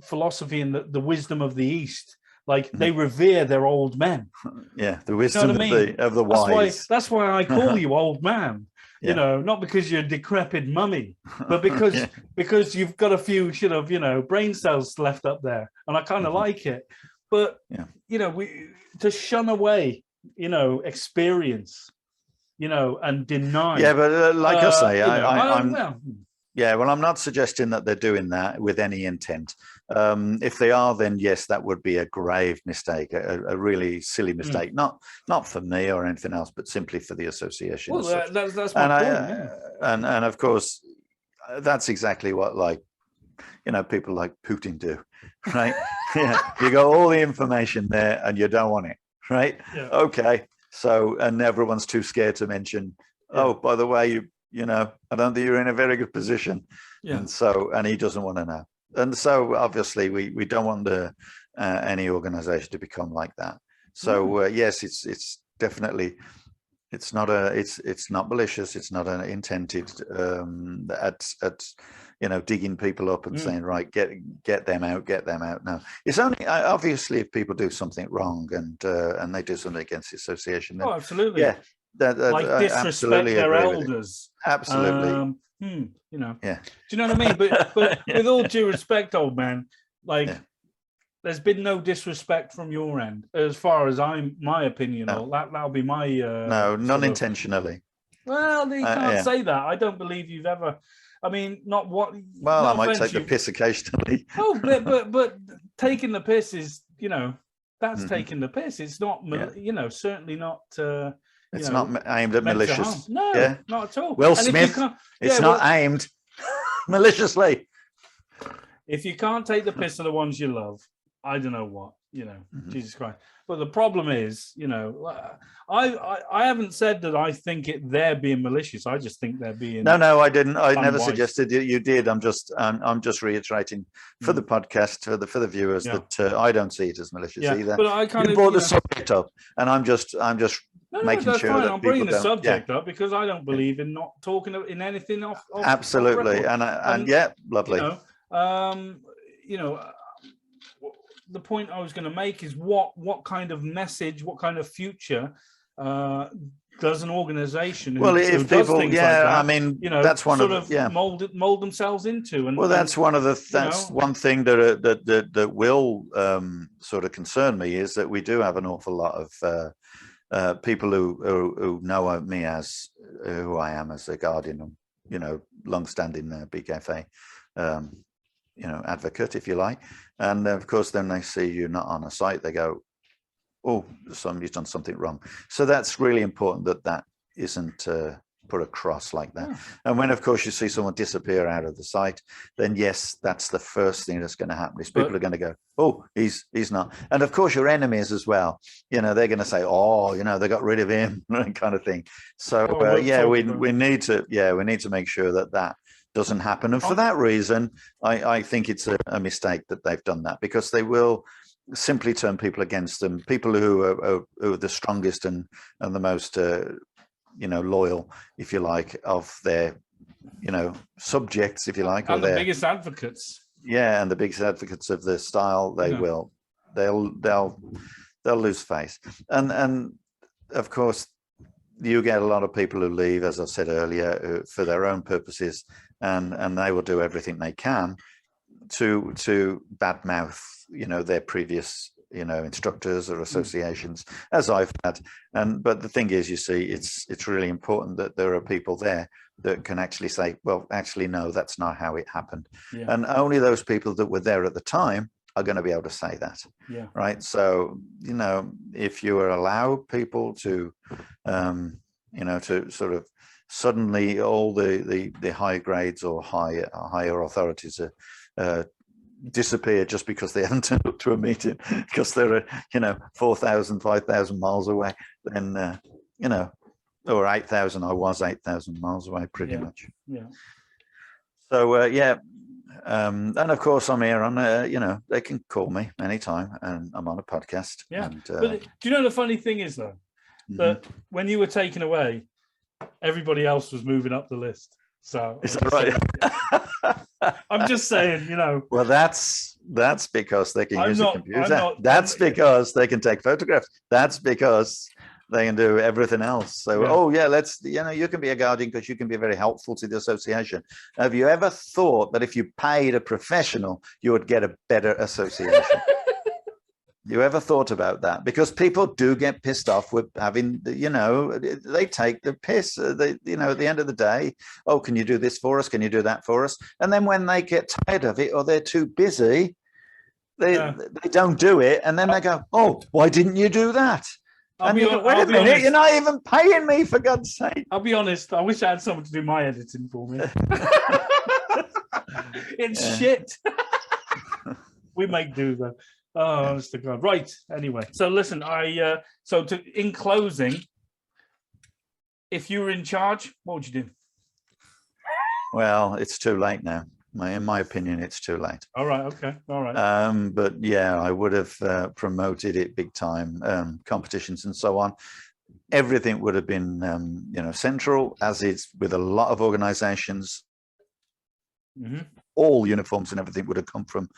[SPEAKER 8] philosophy and the wisdom of the East. Like they revere their old men.
[SPEAKER 9] Yeah, the wisdom of the wise.
[SPEAKER 8] That's why I call you old man.
[SPEAKER 9] Yeah.
[SPEAKER 8] You know, not because you're a decrepit mummy, but because you've got a few brain cells left up there, and I kind of like it. But we to shun away, experience, and deny.
[SPEAKER 9] Yeah, but like I say, I'm not suggesting that they're doing that with any intent. If they are, then yes, that would be a grave mistake, a really silly mistake. Not for me or anything else, but simply for the association.
[SPEAKER 8] Well, that's my point.
[SPEAKER 9] And of course, that's exactly what people like Putin do, right? You got all the information there, and you don't want it, right? Yeah. Okay, so and everyone's too scared to mention. Yeah. Oh, by the way, I don't think you're in a very good position. Yeah. And he doesn't want to know. And so obviously we don't want any organization to become like that. So yes, it's definitely, it's not malicious. It's not an intended at digging people up and saying, right, get them out. No, it's only obviously if people do something wrong and they do something against the association. Then,
[SPEAKER 8] absolutely.
[SPEAKER 9] Yeah.
[SPEAKER 8] Like disrespect their elders.
[SPEAKER 9] Absolutely.
[SPEAKER 8] Yeah.
[SPEAKER 9] Do
[SPEAKER 8] you know what I mean? But with all due respect, old man, there's been no disrespect from your end, as far as my opinion. No. That'll be my
[SPEAKER 9] no, none intentionally.
[SPEAKER 8] Well, you can't say that. I don't believe you've ever. I mean, not what.
[SPEAKER 9] Well, I might take the piss occasionally.
[SPEAKER 8] Oh, but taking the piss is that's taking the piss. It's not certainly not.
[SPEAKER 9] It's not aimed at malicious.
[SPEAKER 8] No, not at all.
[SPEAKER 9] Will Smith, it's not aimed maliciously.
[SPEAKER 8] If you can't take the piss of the ones you love, I don't know what, Jesus Christ. But the problem is, I haven't said that I think they're being malicious. I just think they're being.
[SPEAKER 9] No, I didn't. I never suggested you did. I'm just reiterating for the podcast, for the viewers that I don't see it as malicious either.
[SPEAKER 8] But I kind
[SPEAKER 9] you brought the subject up, and I'm just making
[SPEAKER 8] that's
[SPEAKER 9] sure
[SPEAKER 8] fine.
[SPEAKER 9] that
[SPEAKER 8] I'm bringing the subject
[SPEAKER 9] up
[SPEAKER 8] because I don't believe in not talking in anything off
[SPEAKER 9] absolutely,
[SPEAKER 8] off
[SPEAKER 9] and lovely.
[SPEAKER 8] The point I was going to make is what kind of message, what kind of future does an organization?
[SPEAKER 9] If people, I mean, that's one
[SPEAKER 8] of mold themselves into. And
[SPEAKER 9] that's one of the one thing that will sort of concern me is that we do have an awful lot of people who know me as who I am as a guardian, long-standing BKFA. Advocate, if you like, and of course then they see you not on a site, they go, oh, somebody's done something wrong. So that's really important that isn't put across like that. And when of course you see someone disappear out of the site, then yes, that's the first thing that's going to happen is people are going to go, oh, he's not. And of course your enemies as well, they're going to say, oh, they got rid of him, kind of thing. So we need to make sure that doesn't happen, and for that reason I think it's a mistake that they've done that, because they will simply turn people against them, people who are the strongest and the most loyal, if you like, of their subjects, if you like,
[SPEAKER 8] and the biggest advocates.
[SPEAKER 9] And the biggest advocates of the style. They'll lose face, and of course you get a lot of people who leave, as I said earlier, for their own purposes, and they will do everything they can to badmouth, their previous, instructors or associations, as I've had. But the thing is, you see, it's really important that there are people there that can actually say, well, actually, no, that's not how it happened. And only those people that were there at the time are going to be able to say that. Right. So, if you allow people to, to sort of suddenly all the high grades or higher authorities disappear just because they haven't turned up to a meeting because they're 4,000, 5,000 miles away, then or 8,000. I was 8,000 miles away, pretty much. So and of course I'm here on they can call me anytime, and I'm on a podcast. And,
[SPEAKER 8] but do you know the funny thing is though, that when you were taken away, everybody else was moving up the list. So
[SPEAKER 9] is that right?
[SPEAKER 8] I'm just saying,
[SPEAKER 9] Well, that's because they can use a computer. That's
[SPEAKER 8] I'm-
[SPEAKER 9] because they can take photographs. That's because they can do everything else. So, you can be a guardian because you can be very helpful to the association. Have you ever thought that if you paid a professional, you would get a better association? You ever thought about that? Because people do get pissed off with having, they take the piss. At the end of the day, oh, can you do this for us? Can you do that for us? And then when they get tired of it or they're too busy, they don't do it. And then they go, oh, why didn't you do that? And you go, wait a minute,
[SPEAKER 8] honest.
[SPEAKER 9] you're not even paying me, for God's sake.
[SPEAKER 8] I'll be honest. I wish I had someone to do my editing for me. It's shit. We make do though. Oh, honest to God. Right. Anyway, so listen, in closing, if you were in charge, what would you do?
[SPEAKER 9] Well, it's too late now. In my opinion, it's too late.
[SPEAKER 8] All right. Okay. All right.
[SPEAKER 9] But yeah, I would have promoted it big time, competitions and so on. Everything would have been, central, as is with a lot of organizations.
[SPEAKER 8] Mm-hmm.
[SPEAKER 9] All uniforms and everything would have come from,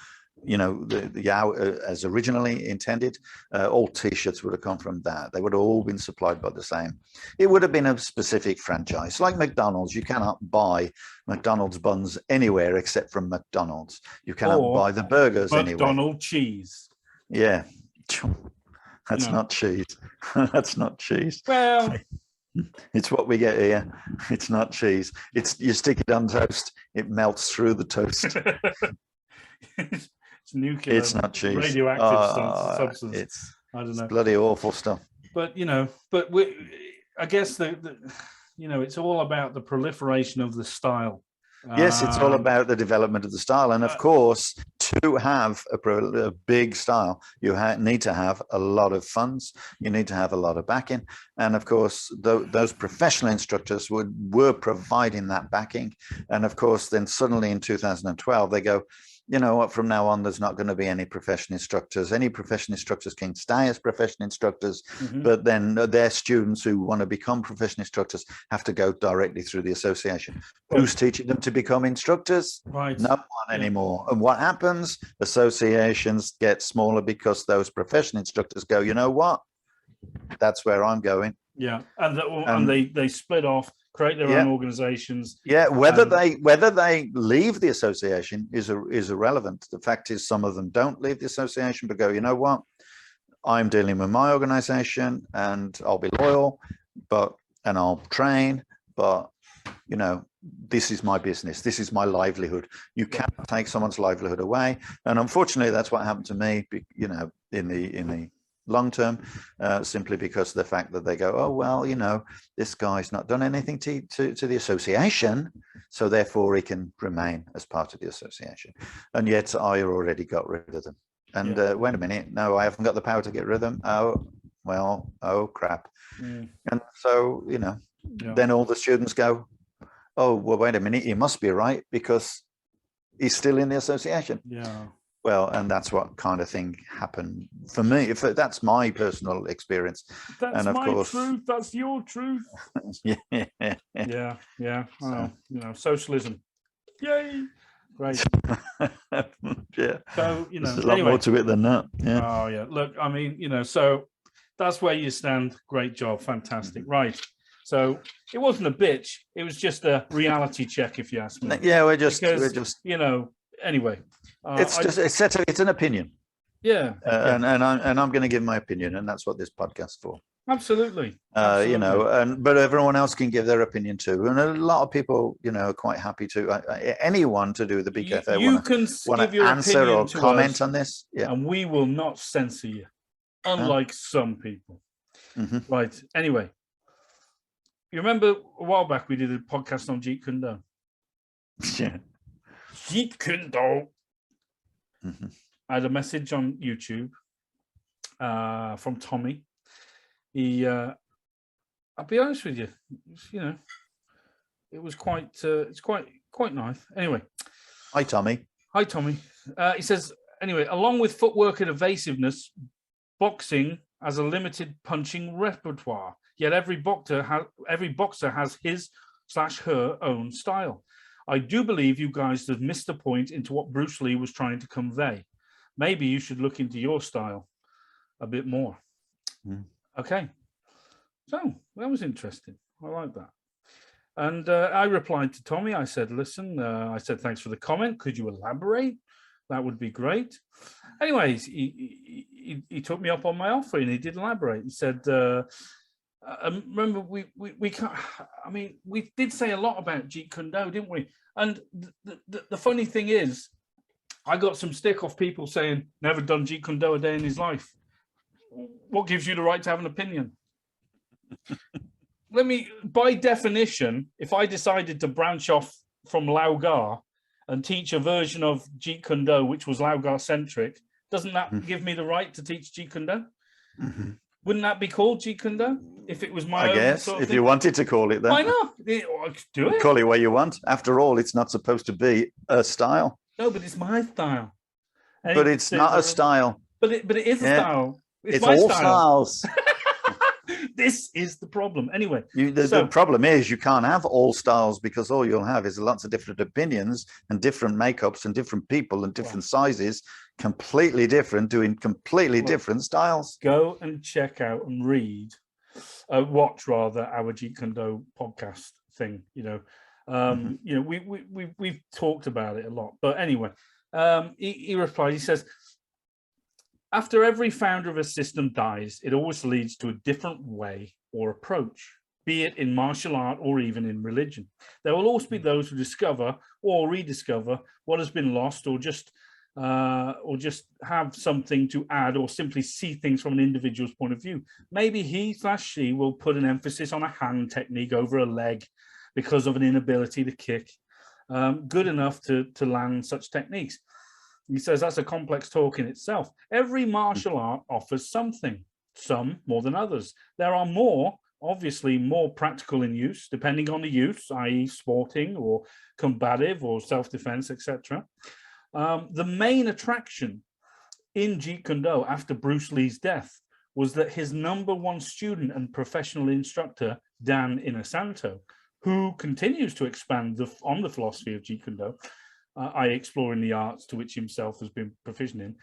[SPEAKER 9] as originally intended. All T-shirts would have come from that. They would have all been supplied by the same. It would have been a specific franchise, like McDonald's. You cannot buy McDonald's buns anywhere except from McDonald's. You cannot buy the burgers anywhere.
[SPEAKER 8] McDonald's cheese.
[SPEAKER 9] Yeah, that's not cheese. That's not cheese.
[SPEAKER 8] Well,
[SPEAKER 9] it's what we get here. It's not cheese. You stick it on toast, it melts through the toast.
[SPEAKER 8] It's nuclear.
[SPEAKER 9] It's not cheese.
[SPEAKER 8] Radioactive substance.
[SPEAKER 9] It's
[SPEAKER 8] I don't know.
[SPEAKER 9] Bloody awful stuff.
[SPEAKER 8] But I guess it's all about the proliferation of the style.
[SPEAKER 9] Yes, it's all about the development of the style, and of course, to have a big style, you need to have a lot of funds. You need to have a lot of backing, and of course, those professional instructors were providing that backing. And of course, then suddenly in 2012, they go, you know what, from now on, there's not going to be any professional instructors. Any professional instructors can stay as professional instructors, but then their students who want to become professional instructors have to go directly through the association. Who's teaching them to become instructors?
[SPEAKER 8] Right.
[SPEAKER 9] No one anymore. And what happens? Associations get smaller because those professional instructors go, you know what? That's where I'm going.
[SPEAKER 8] Yeah, and they split off, create their own organizations.
[SPEAKER 9] Yeah, whether they leave the association is irrelevant. The fact is, some of them don't leave the association, but go, you know what? I'm dealing with my organization, and I'll be loyal, and I'll train, but this is my business. This is my livelihood. You can't take someone's livelihood away, and unfortunately, that's what happened to me. In the long term, simply because of the fact that they go, oh, well, this guy's not done anything to the association, so therefore he can remain as part of the association. And yet I already got rid of them. And wait a minute, no, I haven't got the power to get rid of them. Oh, well, oh, crap. And so, then all the students go, oh, well, wait a minute, he must be right because he's still in the association.
[SPEAKER 8] Yeah.
[SPEAKER 9] Well, and that's what kind of thing happened for me. If that's my personal experience,
[SPEAKER 8] that's
[SPEAKER 9] and of
[SPEAKER 8] my
[SPEAKER 9] course,
[SPEAKER 8] truth. That's your truth. Yeah. Well, socialism. Yay! Great.
[SPEAKER 9] Yeah.
[SPEAKER 8] So
[SPEAKER 9] there's a lot more to it than that. Yeah.
[SPEAKER 8] Oh yeah. Look, I mean, so that's where you stand. Great job. Fantastic. Right. So it wasn't a bitch. It was just a reality check, if you ask me.
[SPEAKER 9] Yeah, we're just
[SPEAKER 8] Anyway.
[SPEAKER 9] It's an opinion.
[SPEAKER 8] Yeah.
[SPEAKER 9] And I'm going to give my opinion, and that's what this podcast's for.
[SPEAKER 8] Absolutely.
[SPEAKER 9] But everyone else can give their opinion too, and a lot of people, are quite happy to anyone to do the BKFA.
[SPEAKER 8] You can give your
[SPEAKER 9] answer
[SPEAKER 8] opinion
[SPEAKER 9] or
[SPEAKER 8] to
[SPEAKER 9] comment
[SPEAKER 8] us,
[SPEAKER 9] on this,
[SPEAKER 8] and we will not censor you, unlike some people. Right. Anyway, you remember a while back we did a podcast on Jeet Kune Do?
[SPEAKER 9] Yeah.
[SPEAKER 8] Jeet Kune Do. I had a message on YouTube from Tommy. I'll be honest with you, it was quite nice. Anyway,
[SPEAKER 9] hi Tommy.
[SPEAKER 8] He says, anyway, along with footwork and evasiveness, boxing has a limited punching repertoire. Yet every boxer has his/her own style. I do believe you guys have missed the point into what Bruce Lee was trying to convey. Maybe you should look into your style a bit more. Okay. So that was interesting. I like that. And I replied to Tommy. I said, listen, I said, thanks for the comment. Could you elaborate? That would be great. Anyways, he took me up on my offer and he did elaborate. He said, remember, we can't, I mean, we did say a lot about Jeet Kune Do, didn't we? And the funny thing is, I got some stick off people saying, never done Jeet Kune Do a day in his life. What gives you the right to have an opinion? By definition, if I decided to branch off from Lao Gar and teach a version of Jeet Kune Do, which was Lao Gar centric, doesn't that give me the right to teach Jeet Kune Do? Wouldn't that be called Jeet Kune Do if it was my own?
[SPEAKER 9] I guess,
[SPEAKER 8] sort of
[SPEAKER 9] if
[SPEAKER 8] thing?
[SPEAKER 9] you wanted to call it that.
[SPEAKER 8] Why not? I could do it.
[SPEAKER 9] Call it what you want. After all, it's not supposed to be a style.
[SPEAKER 8] No, but it's my style. And
[SPEAKER 9] But it's not a style.
[SPEAKER 8] But it is a style.
[SPEAKER 9] It's
[SPEAKER 8] my
[SPEAKER 9] all
[SPEAKER 8] style.
[SPEAKER 9] styles.
[SPEAKER 8] This is the problem. Anyway,
[SPEAKER 9] the problem is you can't have all styles, because all you'll have is lots of different opinions and different makeups and different people and different sizes, completely different, doing completely different styles.
[SPEAKER 8] Go and check out and read, watch rather, our Jeet Kune Do podcast thing. You know, we've talked about it a lot. But anyway, he replied. He says, after every founder of a system dies, it always leads to a different way or approach, be it in martial art or even in religion. There will always be those who discover or rediscover what has been lost, or just have something to add, or simply see things from an individual's point of view. Maybe he/she will put an emphasis on a hand technique over a leg because of an inability to kick good enough to land such techniques. He says that's a complex talk in itself. Every martial art offers something, some more than others. There are obviously more practical in use, depending on the use, i.e. sporting or combative or self-defense, etc. The main attraction in Jeet Kune Do after Bruce Lee's death was that his #1 student and professional instructor, Dan Inosanto, who continues to expand on the philosophy of Jeet Kune Do, exploring the arts to which himself has been proficient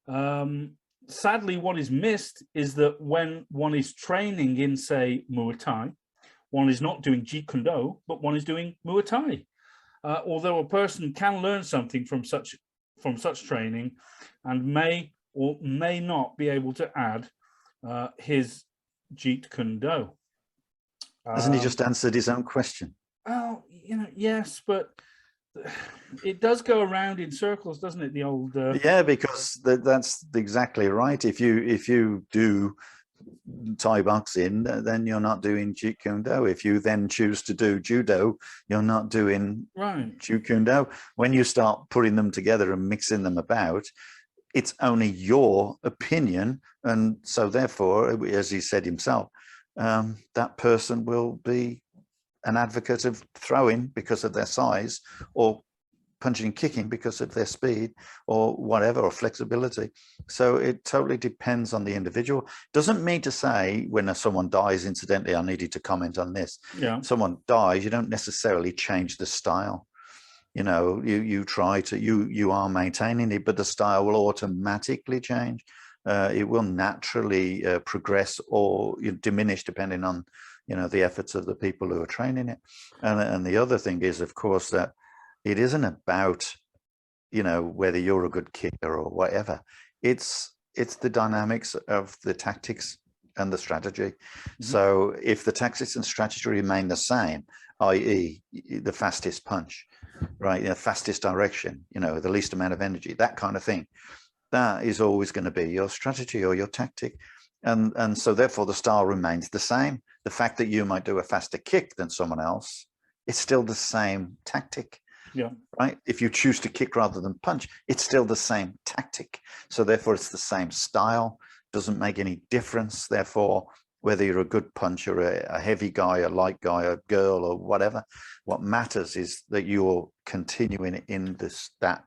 [SPEAKER 8] in. Sadly, what is missed is that when one is training in, say, Muay Thai, one is not doing Jeet Kune Do, but one is doing Muay Thai. Although a person can learn something from such training, and may or may not be able to add his Jeet Kune Do.
[SPEAKER 9] Hasn't he just answered his own question?
[SPEAKER 8] Oh, yes, but it does go around in circles, doesn't it? The old
[SPEAKER 9] yeah, because that's exactly right. If you do Thai boxing, then you're not doing Jeet Kune Do. If you then choose to do judo, you're not doing Jeet Kune Do. When you start putting them together and mixing them about, it's only your opinion, and so therefore, as he said himself, that person will be an advocate of throwing because of their size, or punching and kicking because of their speed, or whatever, or flexibility. So it totally depends on the individual. Doesn't mean to say when someone dies, incidentally, I needed to comment on this.
[SPEAKER 8] Yeah.
[SPEAKER 9] Someone dies, you don't necessarily change the style. You try to, you are maintaining it, but the style will automatically change. It will naturally progress or diminish depending on the efforts of the people who are training it. And the other thing is, of course, that it isn't about whether you're a good kicker or whatever. It's the dynamics of the tactics and the strategy. So if the tactics and strategy remain the same, i.e. the fastest punch, right, the fastest direction, the least amount of energy, that kind of thing, that is always going to be your strategy or your tactic. And so therefore the style remains the same. The fact that you might do a faster kick than someone else, it's still the same tactic.
[SPEAKER 8] Yeah.
[SPEAKER 9] Right. If you choose to kick rather than punch, it's still the same tactic. So therefore it's the same style. Doesn't make any difference. Therefore, whether you're a good puncher, a heavy guy, a light guy, a girl, or whatever, what matters is that you're continuing in that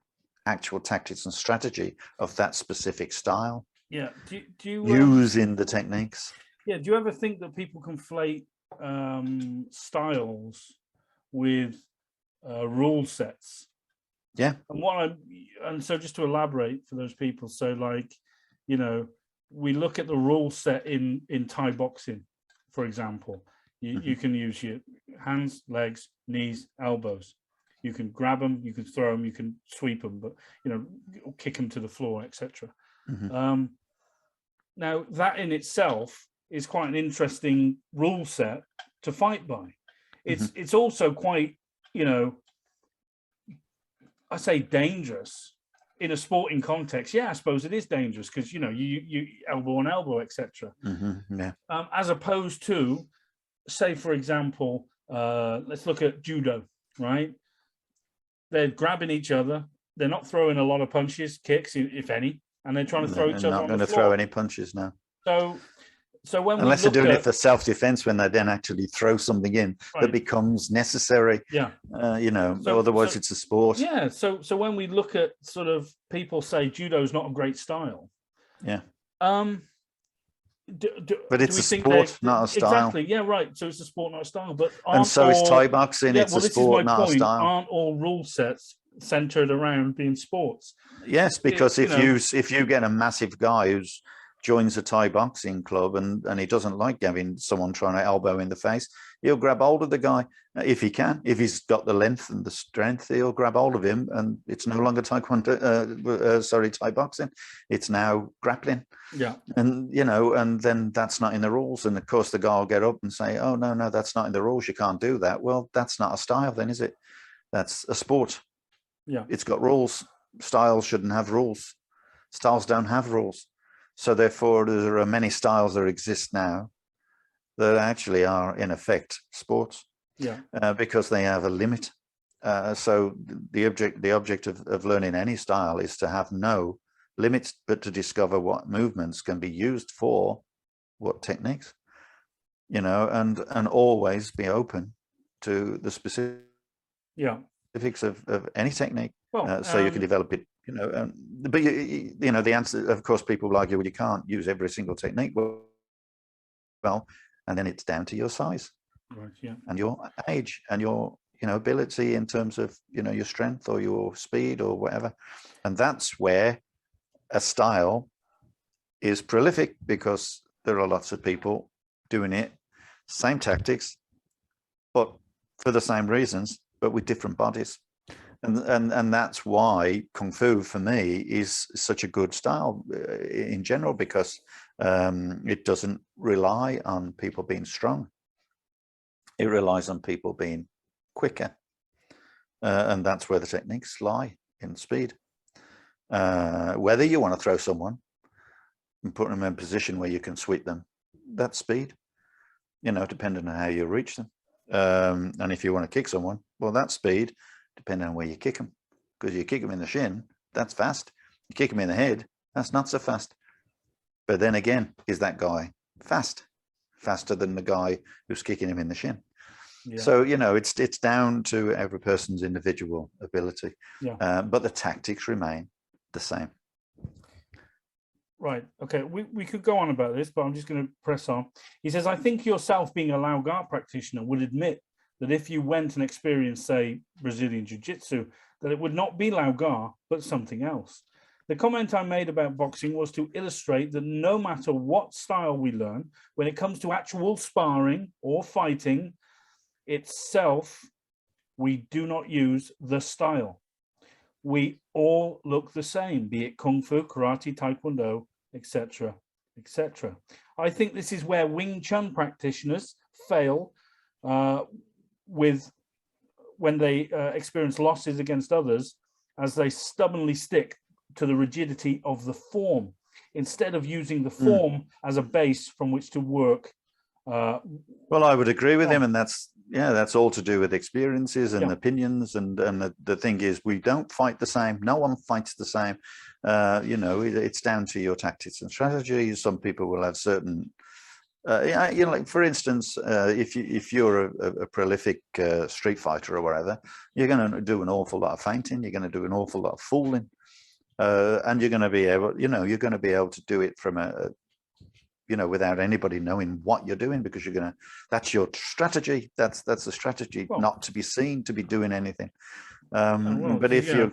[SPEAKER 9] actual tactics and strategy of that specific style.
[SPEAKER 8] Yeah. Do you
[SPEAKER 9] using the techniques?
[SPEAKER 8] Yeah. Do you ever think that people conflate styles with rule sets.
[SPEAKER 9] Yeah.
[SPEAKER 8] And so just to elaborate for those people, so like, you know, we look at the rule set in Thai boxing, for example. You can use your hands, legs, knees, elbows. You can grab them, you can throw them, you can sweep them, but, you know, kick them to the floor, etc. Now, that in itself is quite an interesting rule set to fight by. It's also quite, you know, I say dangerous in a sporting context. Yeah, I suppose it is dangerous because, you know, you elbow on elbow, etc.
[SPEAKER 9] Yeah.
[SPEAKER 8] As opposed to, say, for example, let's look at judo, right? They're grabbing each other. They're not throwing a lot of punches, kicks, if any, and they're trying to throw each other on the floor.
[SPEAKER 9] Not going to throw any punches now.
[SPEAKER 8] So when
[SPEAKER 9] unless
[SPEAKER 8] we
[SPEAKER 9] they're doing it for self-defense, when they then actually throw something in that becomes necessary, you know, otherwise it's a sport.
[SPEAKER 8] Yeah. So when we look at sort of people say judo is not a great style.
[SPEAKER 9] Yeah.
[SPEAKER 8] But
[SPEAKER 9] it's a sport, not a style.
[SPEAKER 8] Exactly. Yeah. Right. So it's a sport, not a style. But
[SPEAKER 9] and so is Thai boxing. It's a sport, not a style.
[SPEAKER 8] Aren't all rule sets centered around being sports?
[SPEAKER 9] Yes, because if you get a massive guy who's joins a Thai boxing club and he doesn't like having someone trying to elbow in the face, he'll grab hold of the guy if he can. If he's got the length and the strength, he'll grab hold of him, and it's no longer Thai boxing. It's now grappling.
[SPEAKER 8] Yeah.
[SPEAKER 9] And you know, and then that's not in the rules. And of course, the guy will get up and say, "Oh no, that's not in the rules. You can't do that." Well, that's not a style, then, is it? That's a sport.
[SPEAKER 8] Yeah.
[SPEAKER 9] It's got rules. Styles shouldn't have rules. Styles don't have rules. So therefore, there are many styles that exist now that actually are in effect sports, because they have a limit. So the object of learning any style is to have no limits, but to discover what movements can be used for what techniques, you know, and always be open to the specifics of any technique.
[SPEAKER 8] Well,
[SPEAKER 9] so you can develop it. You know, but you know, the answer, of course, people will argue, well, you can't use every single technique. Well, and then it's down to your size, and your age, and your, you know, ability in terms of, you know, your strength or your speed or whatever. And that's where a style is prolific, because there are lots of people doing it, same tactics, but for the same reasons, but with different bodies. And that's why Kung Fu for me is such a good style in general, because it doesn't rely on people being strong. It relies on people being quicker. And that's where the techniques lie, in speed. Whether you want to throw someone and put them in a position where you can sweep them, that's speed, you know, depending on how you reach them. And if you want to kick someone, well, that's speed, depending on where you kick them. Because you kick them in the shin, that's fast. You kick them in the head, that's not so fast. But then again, is that guy faster than the guy who's kicking him in the shin? So, you know, it's down to every person's individual ability. But the tactics remain the same.
[SPEAKER 8] Right. Okay. We could go on about this, but I'm just going to press on. He says, I think yourself, being a Lao Gar practitioner, would admit that if you went and experienced, say, Brazilian Jiu-Jitsu, that it would not be Lao Gar, but something else. The comment I made about boxing was to illustrate that no matter what style we learn, when it comes to actual sparring or fighting itself, we do not use the style. We all look the same, be it Kung Fu, Karate, Taekwondo, etc., etc. I think this is where Wing Chun practitioners fail when they experience losses against others, as they stubbornly stick to the rigidity of the form instead of using the form as a base from which to work.
[SPEAKER 9] Well, I would agree with him, and that's all to do with experiences and opinions. And the thing is, we don't fight the same. No one fights the same. You know, it's down to your tactics and strategies. Some people will have certain. You know, like for instance, if you're a prolific street fighter or whatever, you're going to do an awful lot of feinting. You're going to do an awful lot of fooling, and you're going to be able, you know, you're going to be able to do it from a without anybody knowing what you're doing, because that's your strategy. That's the strategy, not to be seen to be doing anything. But if you're,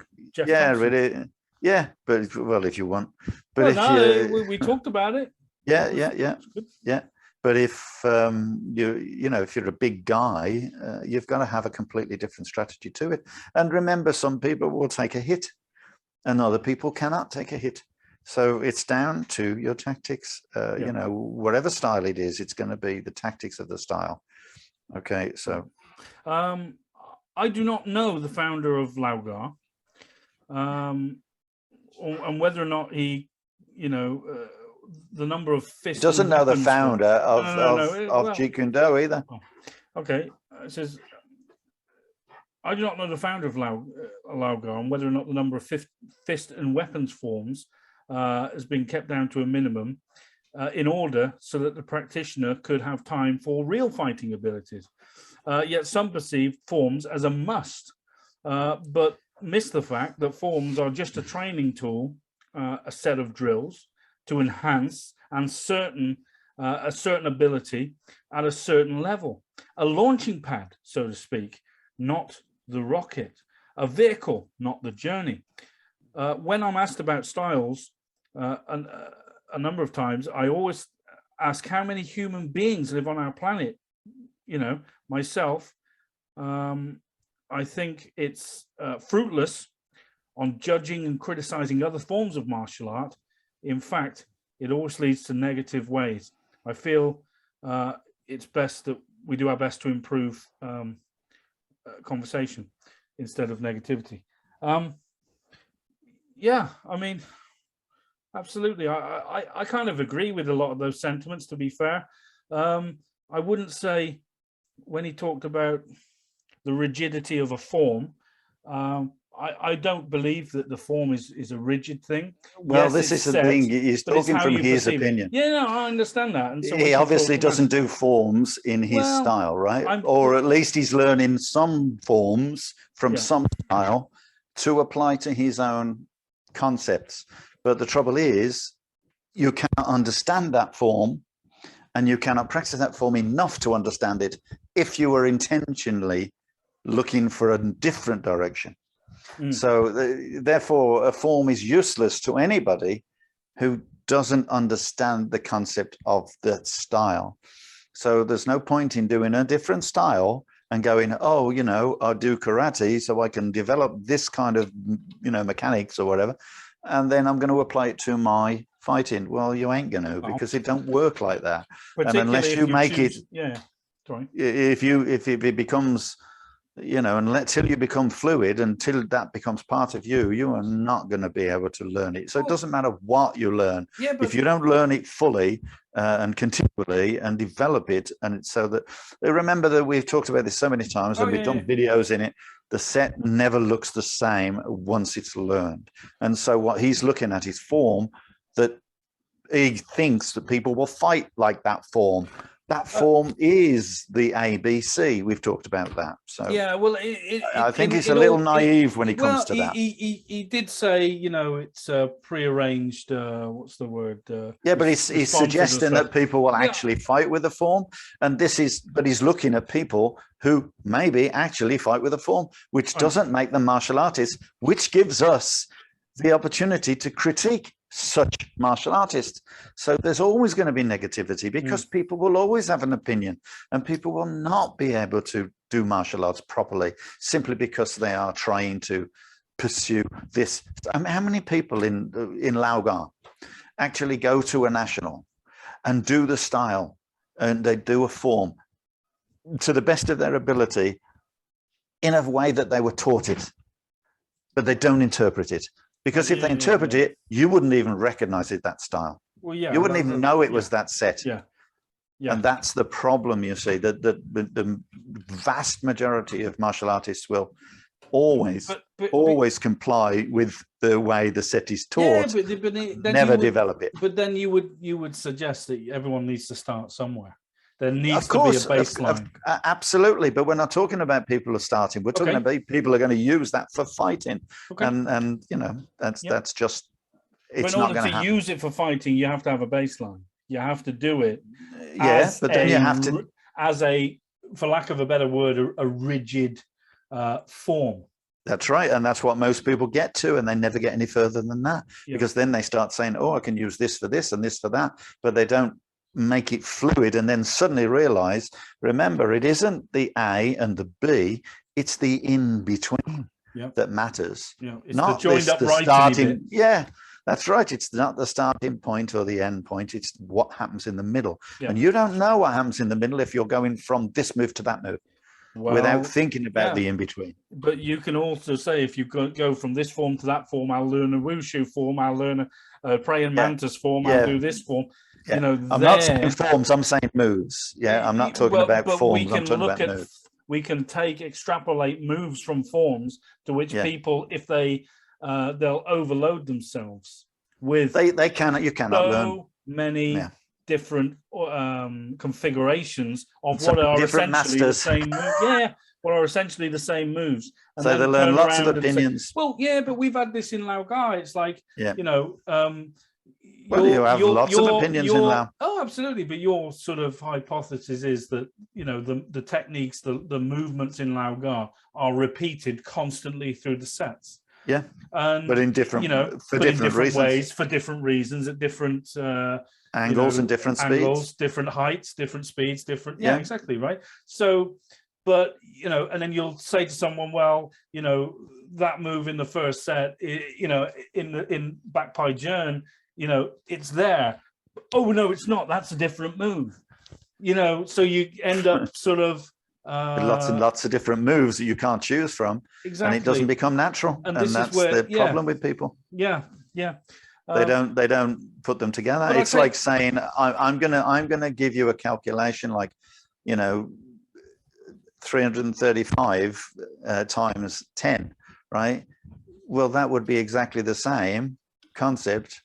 [SPEAKER 9] but if you want, but
[SPEAKER 8] we talked about it.
[SPEAKER 9] Yeah. But if if you're a big guy, you've got to have a completely different strategy to it. And remember, some people will take a hit, and other people cannot take a hit. So it's down to your tactics. Whatever style it is, it's going to be the tactics of the style. Okay, so
[SPEAKER 8] I do not know the founder of Laugar, and whether or not he, the number of fists.
[SPEAKER 9] Doesn't know the founder of Jeet Kune Do either.
[SPEAKER 8] Oh, okay, it says, I do not know the founder of Laugar and whether or not the number of fist and weapons forms has been kept down to a minimum in order so that the practitioner could have time for real fighting abilities. Yet some perceive forms as a must, but miss the fact that forms are just a training tool, a set of drills to enhance a certain ability at a certain level, a launching pad, so to speak, not the rocket, a vehicle, not the journey. When I'm asked about styles, a number of times, I always ask how many human beings live on our planet. Myself, I think it's fruitless on judging and criticizing other forms of martial art. In fact, it always leads to negative ways. I feel it's best that we do our best to improve conversation instead of negativity. Absolutely. I kind of agree with a lot of those sentiments, to be fair. I wouldn't say, when he talked about the rigidity of a form, I don't believe that the form is a rigid thing.
[SPEAKER 9] Well,
[SPEAKER 8] yes,
[SPEAKER 9] this is the thing. He's talking from his opinion.
[SPEAKER 8] Yeah, no, I understand that. And so
[SPEAKER 9] he obviously doesn't do forms in his style, right? Or at least he's learning some forms from some style to apply to his own concepts. But the trouble is, you cannot understand that form, and you cannot practice that form enough to understand it if you are intentionally looking for a different direction. So therefore, a form is useless to anybody who doesn't understand the concept of that style. So there's no point in doing a different style and going, oh, I'll do karate so I can develop this kind of, mechanics or whatever, and then I'm going to apply it to my fighting. Well, you ain't going to, because it don't work like that. And unless you make it, if it becomes, until you become fluid, until that becomes part of you, you are not going to be able to learn it. So it doesn't matter what you learn. If you don't learn it fully and continually and develop it, and so that, remember that we've talked about this so many times, and we've done videos in it, the set never looks the same once it's learned. And so what he's looking at is form that he thinks that people will fight like that form. That form is the ABC. We've talked about that. So I think it's a little naive when it comes to that.
[SPEAKER 8] He did say, it's prearranged. What's the word?
[SPEAKER 9] But he's suggesting that people will actually fight with the form, and but he's looking at people who maybe actually fight with the form, which doesn't make them martial artists, which gives us the opportunity to critique such martial artists. So there's always going to be negativity, because people will always have an opinion, and people will not be able to do martial arts properly simply because they are trying to pursue this. I mean, how many people in Laugar actually go to a national and do the style, and they do a form to the best of their ability in a way that they were taught it, but they don't interpret it? Because if they interpret it, you wouldn't even recognize it, that style. You wouldn't even know it was that set. And that's the problem, you see, that the vast majority of martial artists will always comply with the way the set is taught, never develop it.
[SPEAKER 8] But then you would suggest that everyone needs to start somewhere. There needs to be a baseline.
[SPEAKER 9] Absolutely, but we're not talking about people who are starting. We're talking about people who are going to use that for fighting, and that's just.
[SPEAKER 8] It's in order to use it for fighting, you have to have a baseline. You have to do it.
[SPEAKER 9] But then you have to,
[SPEAKER 8] as a, for lack of a better word, a rigid form.
[SPEAKER 9] That's right. And that's what most people get to, and they never get any further than that, because then they start saying, oh, I can use this for this and this for that, but they don't make it fluid, and then suddenly realize, remember, it isn't the A and the B, it's the in between that matters.
[SPEAKER 8] It's
[SPEAKER 9] not
[SPEAKER 8] the joined up right
[SPEAKER 9] starting. Yeah, that's right. It's not the starting point or the end point. It's what happens in the middle. And you don't know what happens in the middle if you're going from this move to that move without thinking about the in between.
[SPEAKER 8] But you can also say, if you go from this form to that form, I'll learn a wushu form, I'll learn a praying mantis form, I'll do this form. You know,
[SPEAKER 9] I'm not saying forms, I'm saying moves. I'm not talking about forms, I'm talking about moves.
[SPEAKER 8] We can extrapolate moves from forms to which people, if they'll overload themselves with
[SPEAKER 9] you cannot learn
[SPEAKER 8] many different configurations of what are essentially the same moves. What are essentially the same moves. And
[SPEAKER 9] so they learn lots of opinions.
[SPEAKER 8] Say, but we've had this in Lao Ga. It's like, you know,
[SPEAKER 9] you have lots of opinions in Lao.
[SPEAKER 8] Oh, absolutely. But your sort of hypothesis is that, you know, the techniques, the movements in Lao Ga are repeated constantly through the sets.
[SPEAKER 9] Yeah, but in different, for different reasons.
[SPEAKER 8] Ways, for different reasons, at different
[SPEAKER 9] angles and different speeds,
[SPEAKER 8] different heights, different speeds, different. Yeah, exactly right. So, but you know, and then you'll say to someone, well, you know, that move in the first set, you know, in Back Pai Jern, you know, it's there. Oh no, it's not. That's a different move. You know, so you end up sort of.
[SPEAKER 9] Lots and lots of different moves that you can't choose from, and it doesn't become natural, and that's the problem with people.
[SPEAKER 8] They
[SPEAKER 9] don't put them together. It's like saying, I'm gonna give you a calculation, like, you know, 335 times 10, right? Well, that would be exactly the same concept